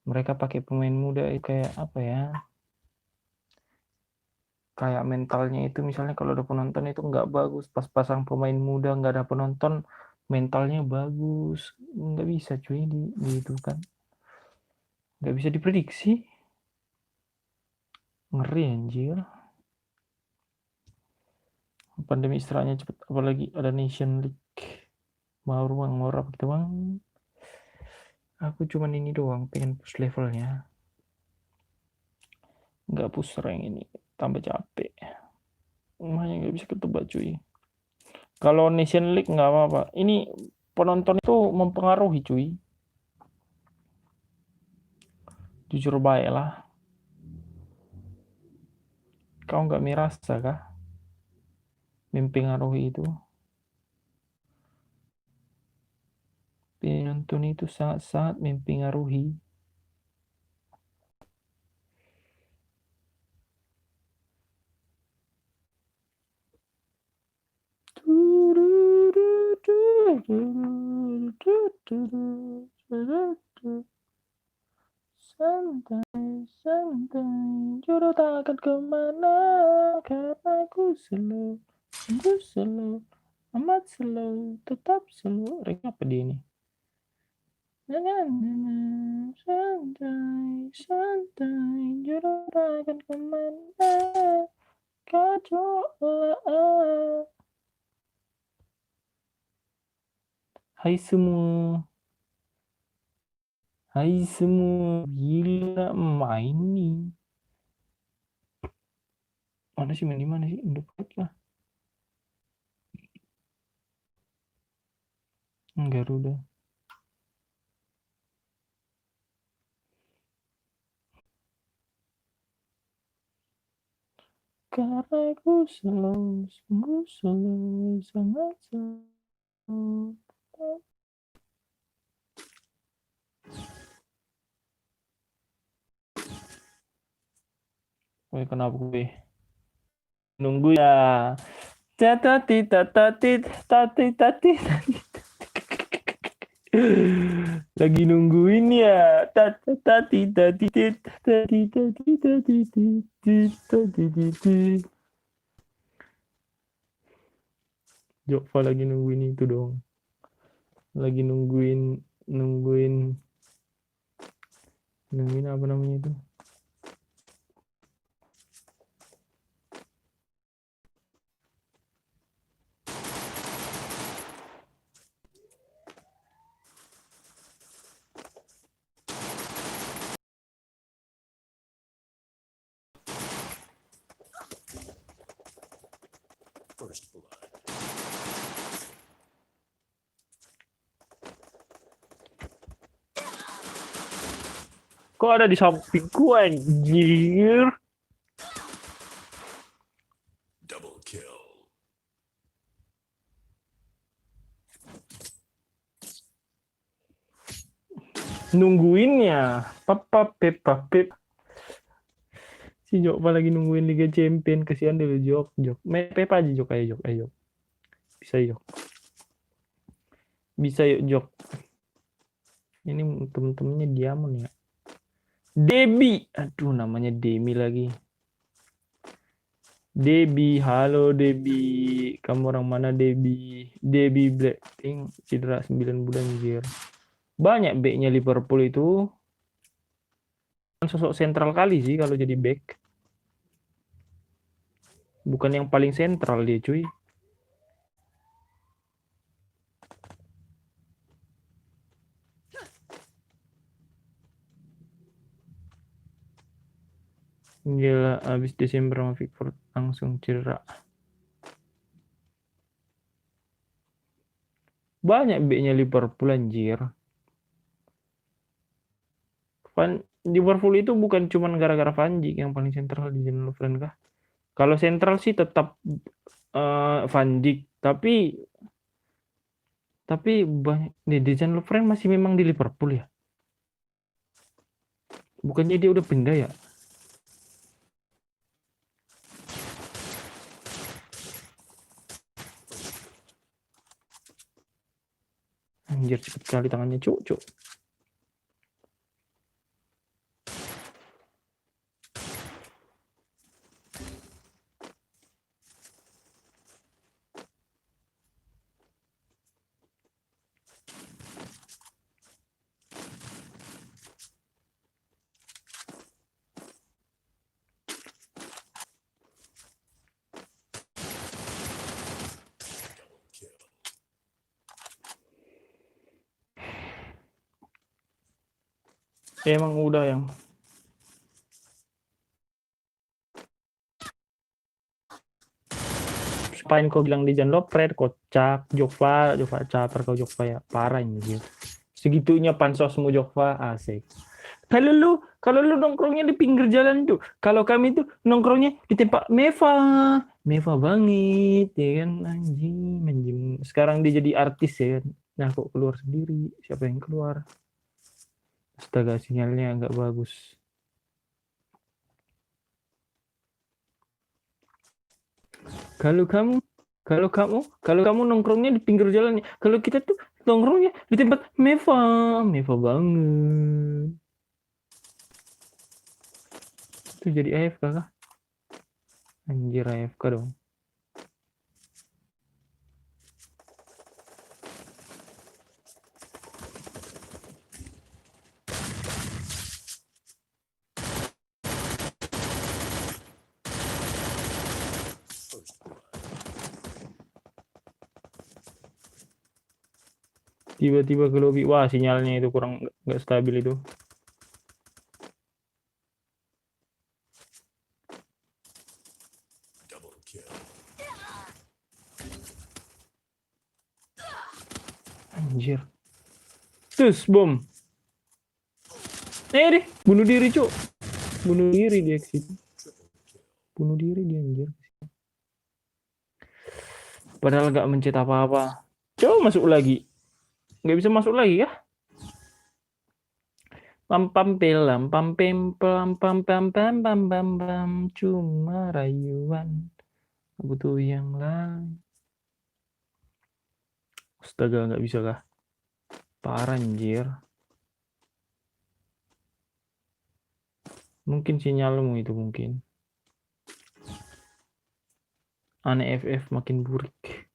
Mereka pakai pemain muda kayak apa ya? Kayak mentalnya itu misalnya kalau ada penonton itu nggak bagus, pas pasang pemain muda nggak ada penonton mentalnya bagus, nggak bisa cuy gitu kan, nggak bisa diprediksi, ngeri anjir. Pandemi istirahatnya cepet, apalagi ada Nation League, mau ruang ngorap gitu bang. Aku cuman ini doang, pengen push levelnya, nggak push rank ini, tambah capek, makanya nggak bisa ketebak cuy. Kalau Nation League nggak apa-apa, ini penonton itu mempengaruhi cuy. Jujur baik lah. Kau nggak merasa kah? Mempengaruhi itu. Penonton itu sangat-sangat mempengaruhi. Santai, santai, jodoh tak akan kemana, karena aku slow, sungguh slow, amat slow, tetap slow. Rek apa dia ini? Santai, santai, jodoh tak akan kemana, kacau lah. Hai semua. Hai semua, gila main nih. Mana sih main di mana sih? Dekat lah. Garuda. Karena aku selalu, sungguh selalu, sangat selalu. Woi, kenapa gue? Nunggu ya. Tatati tatati tati tati. Lagi nungguin ya. Tatati tati tati tati tati tati tati. Jokva lagi nungguin itu dong. Lagi nungguin apa namanya itu? Kok ada di sampingku anjir? Double kill. Nungguinnya. Pep. Si Jok lagi nungguin Liga Champion, kesian dulu Jok. Pep aja Jok, ayo Jok. Bisa Jok. Bisa yuk Jok. Ini temen-temennya Diamond ya. Debi, aduh namanya Demi lagi. Debi, halo Debi. Kamu orang mana Debi? Debi Blackpink cedera 9 bulan anjir. Banyak backnya Liverpool itu. Sosok sentral kali sih kalau jadi back. Bukan yang paling sentral dia cuy. Gila, abis Desember sama Pickford langsung cedera. Banyak backnya Liverpool anjir. Liverpool itu bukan cuma gara-gara Van Dijk yang paling sentral di Jan Lovren kah? Kalau sentral sih tetap Van Dijk, tapi Tapi Dejan Lovren masih memang di Liverpool ya? Bukannya dia udah pindah ya? Anjir, cepet kali tangannya, cuk. Emang udah yang Spain kau bilang Dejan Lovren, kocak, Jova caper kau Jova ya, parah anjir. Segitunya pansosmu Jova, asik. Kalau lu nongkrongnya di pinggir jalan tuh, kalau kami tuh nongkrongnya di tempat mewah banget, ya kan, anjing. Sekarang dia jadi artis ya kan, nah kok keluar sendiri, siapa yang keluar? Astaga, sinyalnya nggak bagus. Kalau kamu nongkrongnya di pinggir jalannya, kalau kita tuh nongkrongnya di tempat mewah banget. Itu jadi AFK kah? Anjir, AFK dong. Tiba-tiba ke lobby, wah sinyalnya itu kurang nggak stabil itu. Double kill. Anjir. Terus bom. Deh, bunuh diri, Cuk. Bunuh diri dia ke situ. Bunuh diri dia anjir. Padahal nggak mencet apa-apa. Coba masuk lagi. Nggak bisa masuk lagi ya? Pam pam pelam pam pem pam pam pam pam pam pam pam, cuma rayuan, butuh yang lain. Astaga, nggak bisa kah? Parah anjir. Mungkin sinyalmu itu mungkin. Aneh, FF makin burik.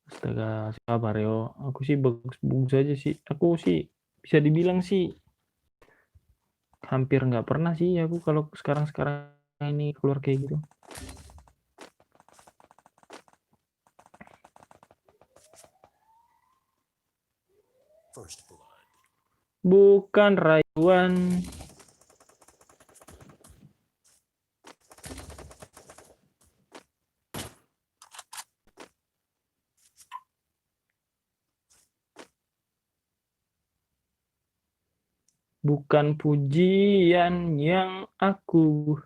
Astaga, sabar yo. Aku sih bagus-bagus aja sih. Aku sih bisa dibilang sih hampir nggak pernah sih aku kalau sekarang ini keluar kayak gitu. First blood. Bukan rayuan. Bukan pujian yang aku.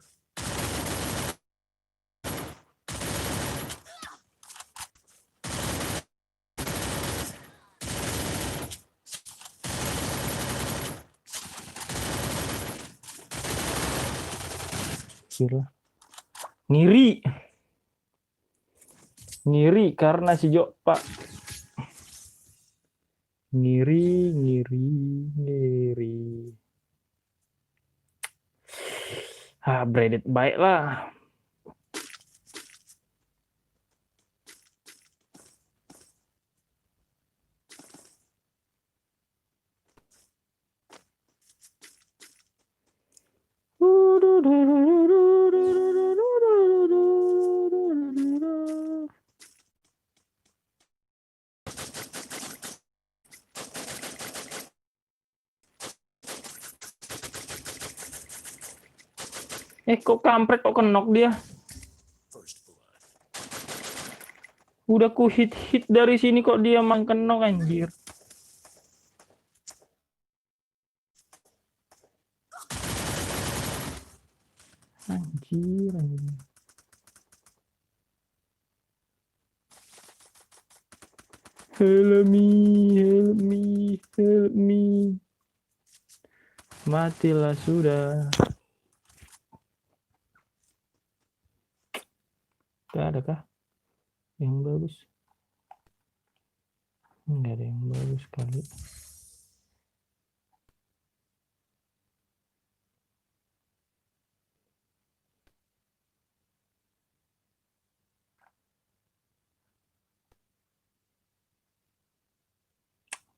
Gila. Ngiri karena si Jo, Pak. Ngiri. Braided baik lah. Kok kampret, kok kenok dia? First blood. Udah ku hit dari sini kok dia mang kenok anjir. Anjir. Help me, help me, help me. Matilah sudah. Gak ada kah yang bagus? Enggak ada yang bagus kali.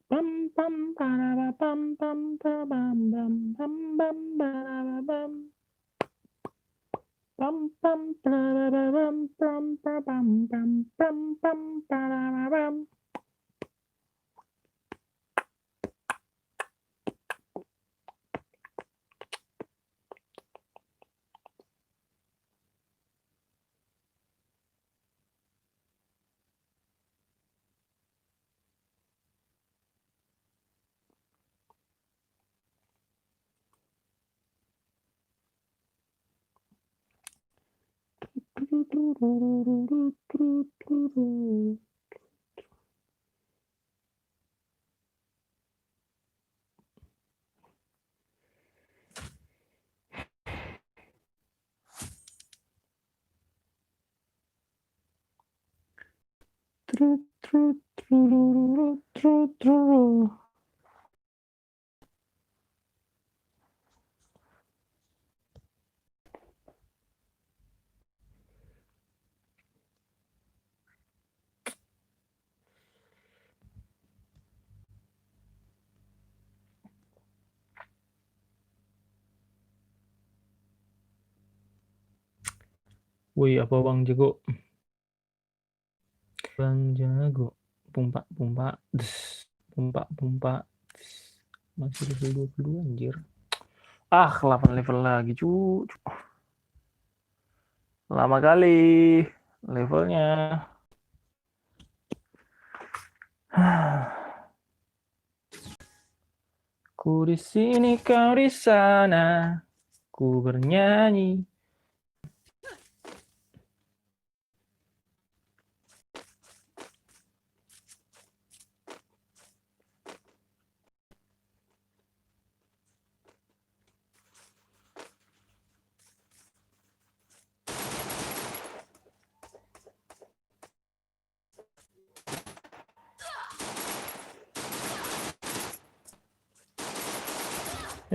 Pam pam para pam pam pam pam pam pam para pam pam pam para pam pam pam pam pam pam para pam. Wih, apa Bang Jago? Bang Jago. Pumpak, pumpak. Masih level 22 anjir. 8 level lagi, cu. Lama kali levelnya. Ku di sini, kau di sana. Ku bernyanyi.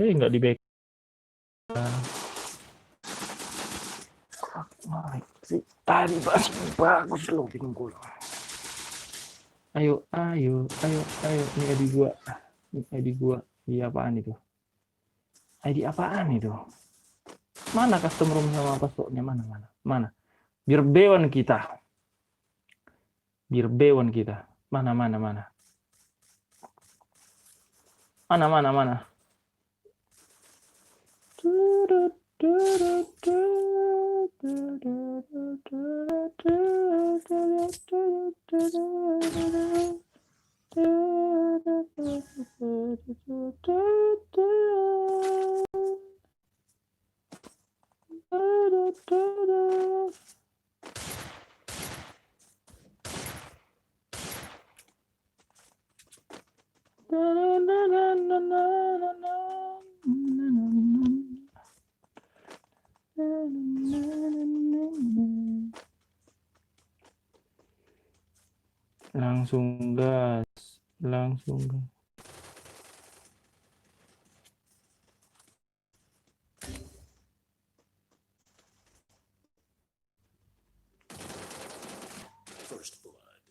Nggak di back. Tadi bagus loh bikin gol. Ayo. Ini ID gua. Iya apaan itu? ID apaan itu? Mana custom room sama passwordnya? Mana? Biar bewan kita. Mana? Mana? Langsung gas. First blood.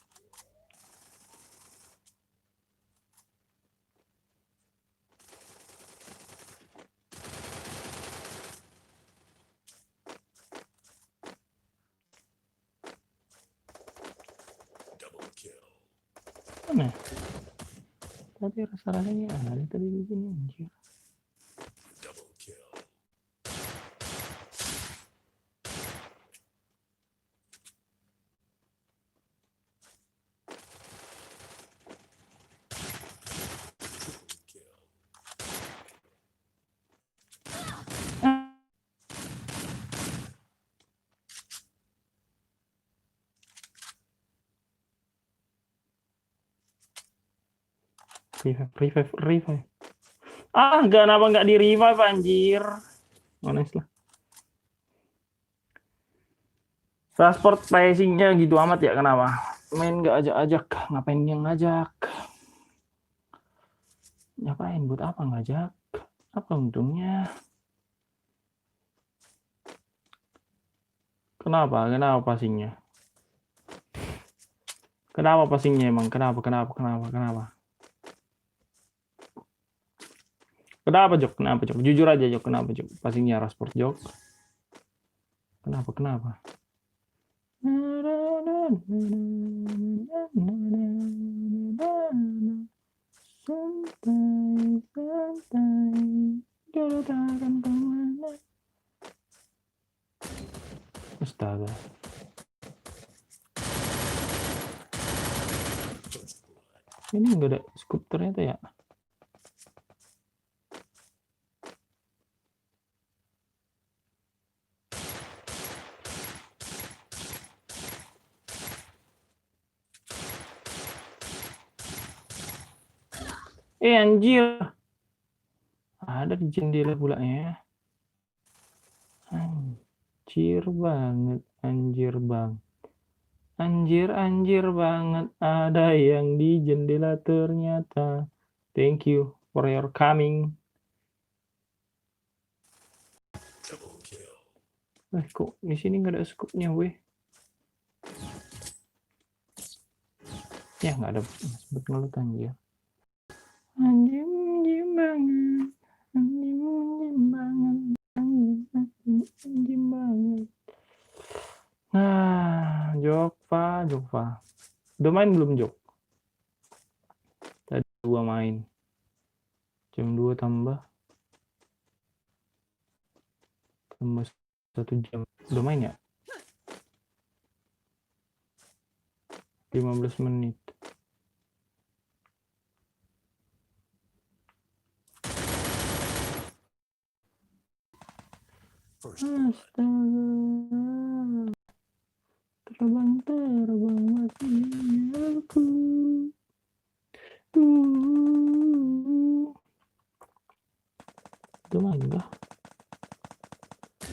Double kill. Mana? Tapi rasa-rasanya ada tadi di sini anjir. Double kill. Triple kill. Revive. Ah, kenapa nggak di revive anjir? Honest lah. Transport pacingnya gitu amat ya, kenapa? Main nggak ajak-ajak, ngapain yang ngajak? Ngapain, buat apa ngajak? Apa untungnya? Kenapa passingnya? Kenapa passingnya emang? Kenapa? Kenapa Jok? Jujur aja Jok, kenapa Jok? Passingnya Rashford Jok. Kenapa? Santai. Astaga. Ini nggak ada scoop ternyata ya. Anjir. Ada di jendela pula ya. Anjir banget. Anjir banget. Ada yang di jendela ternyata. Thank you for your coming. Double kill. Kok di sini nggak ada scoopnya weh? Ya nggak ada. Sempet ngelut anjir. Anjir banget. Anjir banget. Nah, Jokva. Udah main belum Jok? Tadi gua main. Jam 2 tambah 1 jam. Udah main ya? 15 menit. First blood. Astaga. Terbang masih aku. Udah main kah?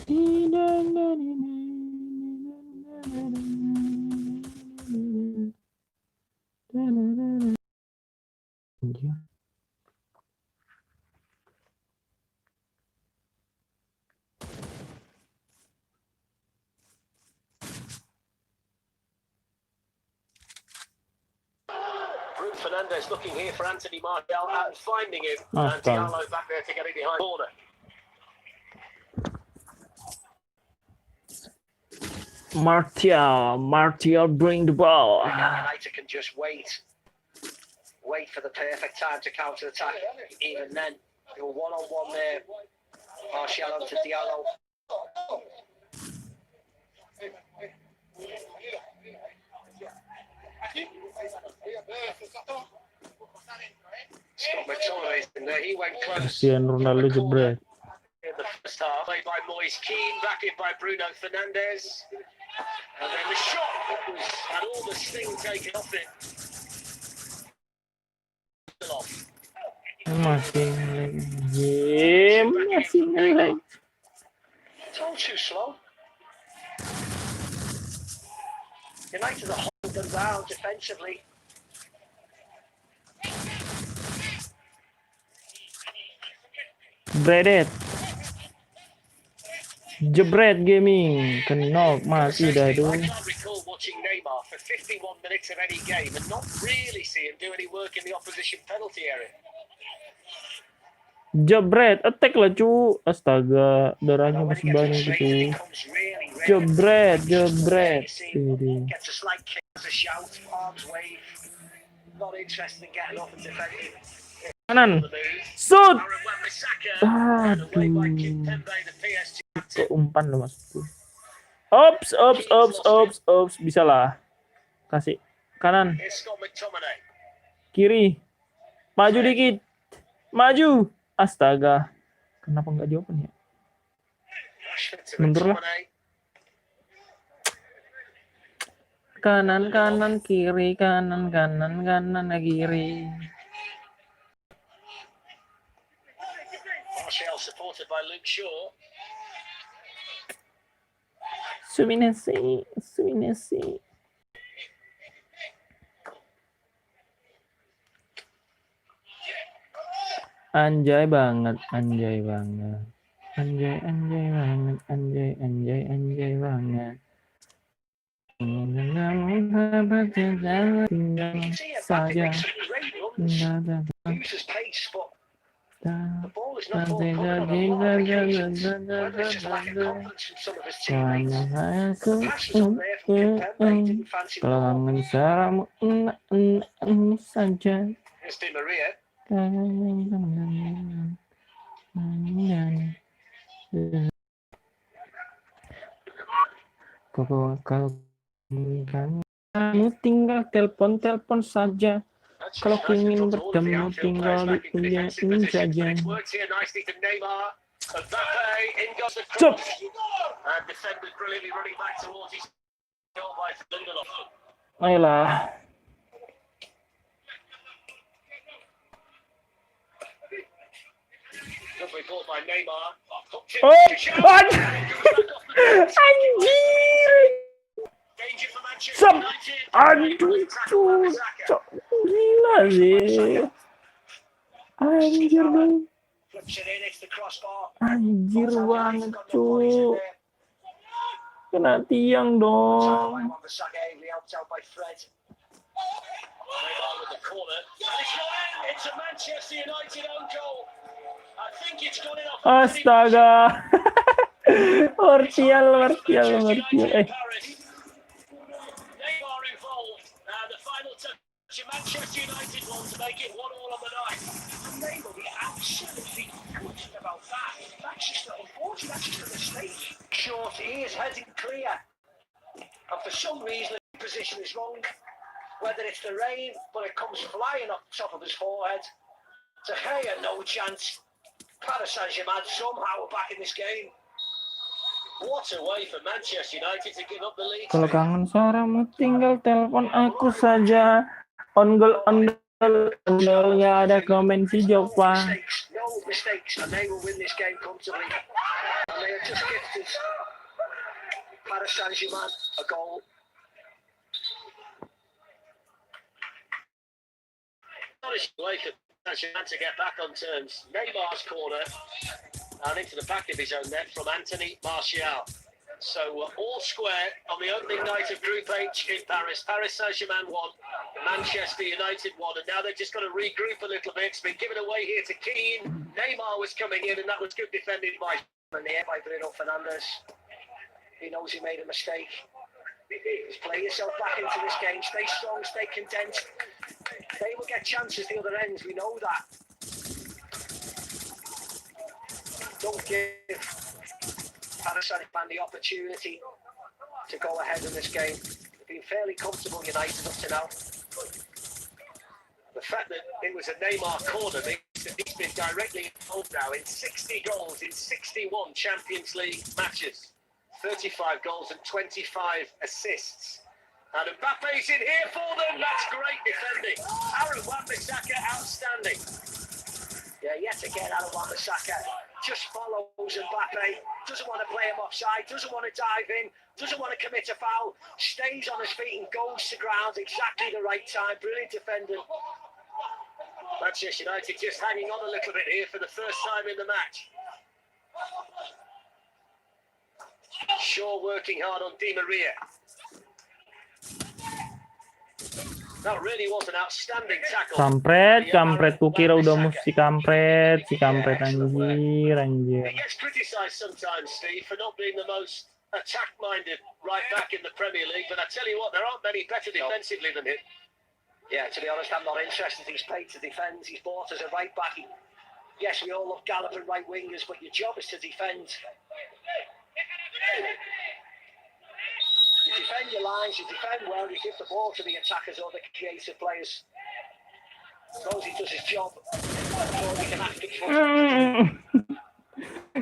Anjir. Bruno Fernandes looking here for Anthony Martial and finding him. Ah, And Diallo back there to get it behind corner. Martial bring the ball. The calculator can just wait for the perfect time to counter attack. Even then, you're one-on-one there. Martial onto Diallo. Scott McTominay's in there. He went close. Cristiano Ronaldo jebret. In the first half, played by Moise Keane, back in by Bruno Fernandes. And then the shot had all the sting taken off it. Masih ngelag. It's all too slow. United are holding them down defensively. Jebret gaming. Kenok masih dah tu. I can't recall watching Neymar for 51 minutes of any game and not really see him do any work in the opposition penalty area. Jebret, attack lah cu. Astaga, darahnya masih banyak gitu. Jebret. Gets a slight kick, a shout, arms wave. Not interested in getting off and defending. Kanan. Shoot. Aduh. Keumpan loh maksudku. Ops. Bisa lah. Kasih. Kanan. Kiri. Maju dikit. Maju. Astaga. Kenapa nggak jawaban ya? Mundur lah. Kanan, kiri. Kanan, kiri. Martial supported by Luke Shaw. Suminasi. Anjay banget. Anjay banget. Saja. Uses pace, but the ball is not forthcoming on a lot of occasions. Whether it's just lack of confidence from some of his teammates. The pass was on there from Kimpembe, didn't fancy the ball. Kelangan saramu saja. Here's Di Maria. Kalau kamu tinggal telepon saja. Kalau ingin bertemu tinggal di dunia ini saja. Stop. Ayolah. Oh, anjir. Stop. Aduh, cok. Gila sih. Anjir dong. Anjir banget, cuy. Kena tiang dong. Astaga. Martial. Manchester United want to make it 1-1 on the night. And they will be absolutely gutted about that. That's just unfortunate. That's just a mistake. Short, he is heading clear. And for some reason, the position is wrong. Whether it's the rain, but it comes flying off the top of his forehead. De Gea, no chance. Paris Saint-Germain somehow are back in this game. What a way for Manchester United to give up the lead. Kalau kangen suaramu tinggal telepon aku saja. On goal, nggak ada komen si Jopang. No mistakes, and they will win this game comfortably. And they have just gifted Paris Saint-Germain a goal. Way for Saint-Germain to get back on terms. Neymar's corner and into the back of his own net from Anthony Martial. So all square on the opening night of Group H in Paris. Paris Saint-Germain won, Manchester United won, and now they've just got to regroup a little bit. It's been given away here to Keane. Neymar was coming in, and that was good defending by Bruno Fernandes. He knows he made a mistake. Just play yourself back into this game. Stay strong, stay condensed. They will get chances the other ends. We know that. Don't give Paris Saint-Germain the opportunity to go ahead in this game. They've been fairly comfortable, United, up to now. The fact that it was a Neymar corner means that he's been directly involved now in 60 goals in 61 Champions League matches. 35 goals and 25 assists. And Mbappe's in here for them. That's great defending. Aaron Wan-Bissaka, outstanding. Yeah, yet again, Aaron Wan-Bissaka just follows Mbappe. Doesn't want to play him offside. Doesn't want to dive in. Doesn't want to commit a foul. Stays on his feet and goes to ground exactly the right time. Brilliant defending. Manchester United just hanging on a little bit here for the first time in the match. Shaw working hard on Di Maria. That really was an outstanding tackle. Kampret, kukira udah mesti kampret, anjir. He gets criticised sometimes, Steve, for not being the most attack-minded right back in the Premier League, but I tell you what, there aren't many better defensively than him. Yeah, to be honest, I'm not interested. He's paid to defend. He's bought as a right back. Yes, we all love galloping right wingers, but your job is to defend. You defend your lines, you defend well, you give the ball to the attackers or the creative players. As long as he does his job, he can act it.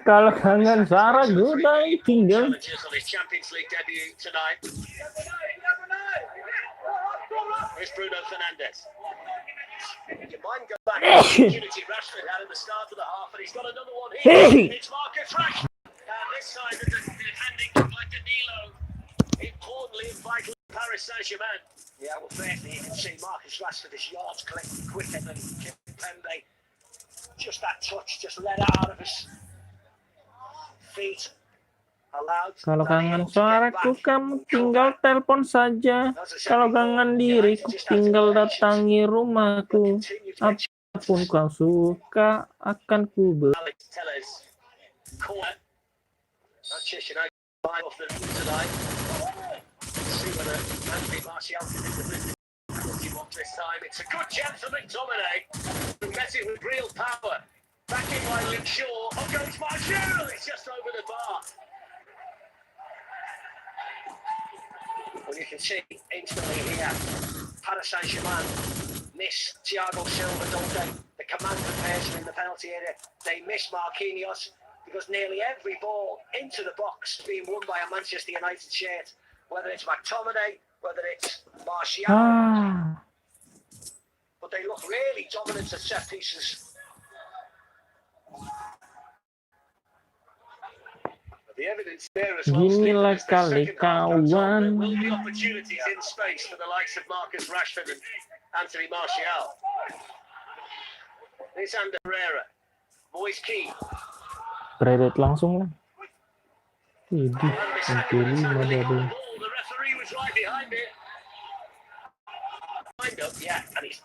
Kalau kangen Sarah gue tinggal. Challenges on his Champions League debut tonight. Here's Bruno Fernandes. Your mind go back to the opportunity Rashford had in the start of the half, and he's got another one here. It's Marcus Rashford. And this side of the defending by Danilo. Importantly and vitally, Paris Saint-Germain. Yeah, well, firstly, you can see Marcus Rashford is yards quicker than Kimpembe. Just that touch, just let it out of his feet. Allowed Kalau Danilo kangen to get suaraku, back. kamu tinggal telepon saja. Kalau kangen diriku, tinggal datangi rumahku. Apapun kau suka, akan ku beri. Alex Telles. Corner. Manchester United buy off the tonight. See whether Anthony Martial can do the business. This time, it's a good chance for McTominay. Who met it with real power. Back in by Luke Shaw. Up goes Martial. It's just over the bar. Well, you can see instantly here, Paris Saint-Germain miss Thiago Silva, don't they? The commanding person in the penalty area. They miss Marquinhos because nearly every ball into the box is being won by a Manchester United shirt. Whether it's McTominay, whether it's Martial. But they look really dominant at set pieces. The evidence there as well. Ginilah kali kawan. There will be opportunities in space for the likes of Marcus Rashford and Anthony Martial. Here's Ander Herrera. Moise Keane. Kredit langsung lah. Ini And Bissaka pilih tackling on modal. the ball. The referee was right behind it. Yeah, and he's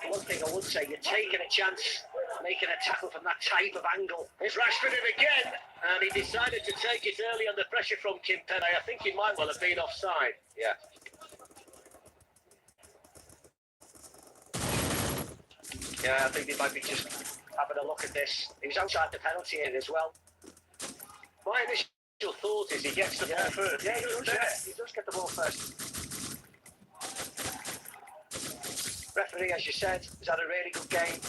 one thing I would say, you're taking a chance, making a tackle from that type of angle. Here's Rashford in again, and he decided to take it early under pressure from Kimpembe. I think he might well have been offside. Yeah. Yeah, I think he might be just having a look at this. He was outside the penalty area as well. My initial thought is he gets the ball first. Yeah, he does get the ball first. Referee, as you said, has had a really good game.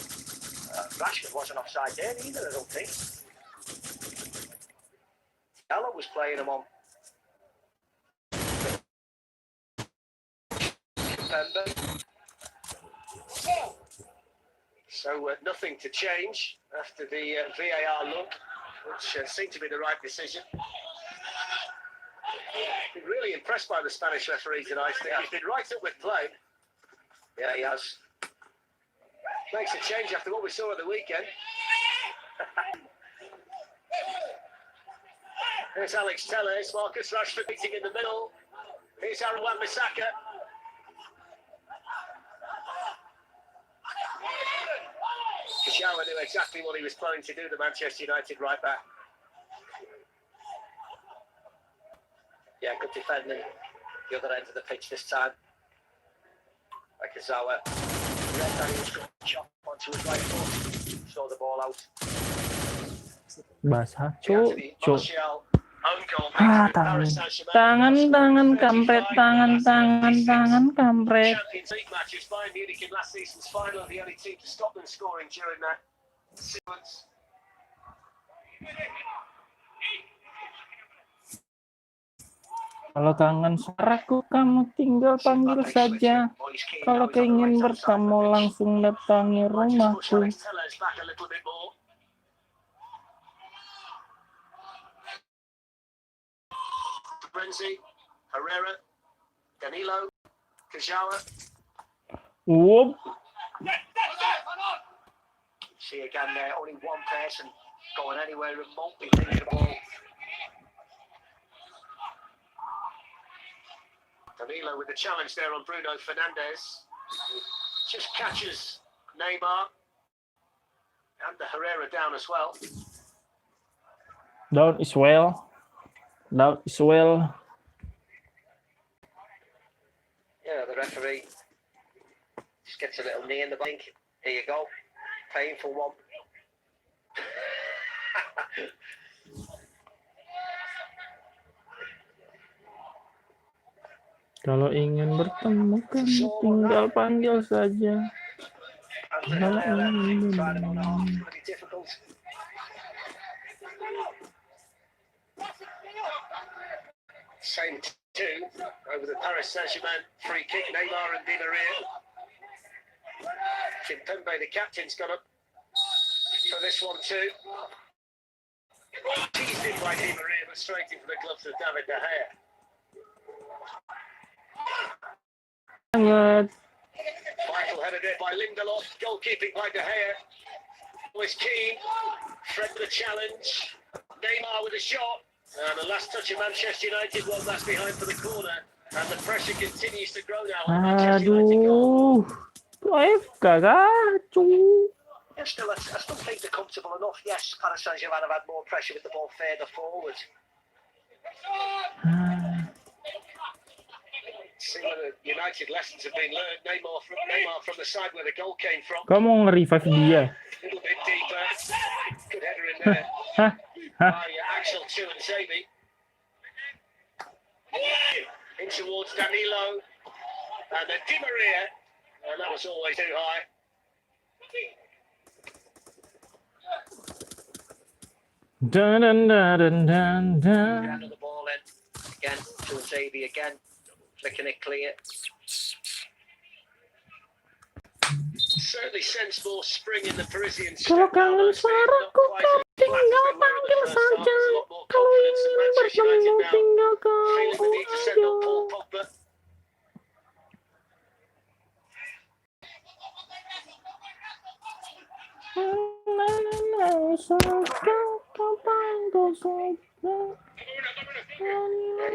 Rashford wasn't offside there either, I don't think. Ella was playing him on. So nothing to change after the VAR look, which seemed to be the right decision. Been really impressed by the Spanish referee tonight. He's been right up with play. Yeah, he has. Makes a change after what we saw at the weekend. Here's Alex Telles, Marcus Rashford meeting in the middle. Here's Aaron Wan-Bissaka. Kashawa knew exactly what he was planning to do, the Manchester United right back. Yeah, good defending. The other end of the pitch this time. Like Kazawa. Read that he was going to chop onto his right foot. Saw the ball out. Basah, Anthony cuk. Martial. Own goal. Tangan kampret, tangan kampret. Champions League matches, Bayern Munich in last season's final, the only team to stop them scoring during that sequence. Kalau kangen suaraku, kamu tinggal panggil saja. Kalau keingin bertemu, langsung datangi rumahku. Renzi, Herrera, Danilo, Kajawa. Whoop. See again there, only one person going anywhere remotely near the ball. Danilo with the challenge there on Bruno Fernandes. Just catches Neymar. And the Herrera down as well. Down as well. Down as well. Yeah, the referee just gets a little knee in the bank. Here you go. Painful one. Kalau ingin bertemu, kan tinggal panggil saja. Kalau ingin Same two over the Paris Saint-Germain free kick. Neymar and Di Maria. Kimpembe, the captain's got up for this one too. Teased in by Di Maria, but straight into the gloves of David De Gea. Banget. Vital header there by Lindelof. Goalkeeping by De Gea. Was keen. Fred with a challenge. Neymar with a shot. And the last touch of Manchester United. One last behind for the corner. And the pressure continues to grow now on Manchester United goal. Aduh. AFK kacau. Yeah, still, I still think they're comfortable enough. Yes, Paris Saint-Germain have had more pressure with the ball further forward. See whether United lessons have been learned. Neymar from the side where the goal came from. Kamu nge-revive dia. A little bit deeper. Good header in there. Hah? Hah? By Axel and Zabi. In towards Danilo. And then Di Maria. And that was always too high. Dun, dun, dun, dun, dun, dun. Round of the ball then. Again, to Zabi again. Flicking it clear. Certainly sense more spring in the Parisian Kalau step now, kangen though, Steve. Not suaraku quite kau as flat as tinggal they were in panggil the first half. saja. There's a lot more Kalau confidence in ingin Manchester United bertemu now. tinggal kau Feeling the need to send on Paul aja. Pogba. Na, na, na, suka kau panggil saja.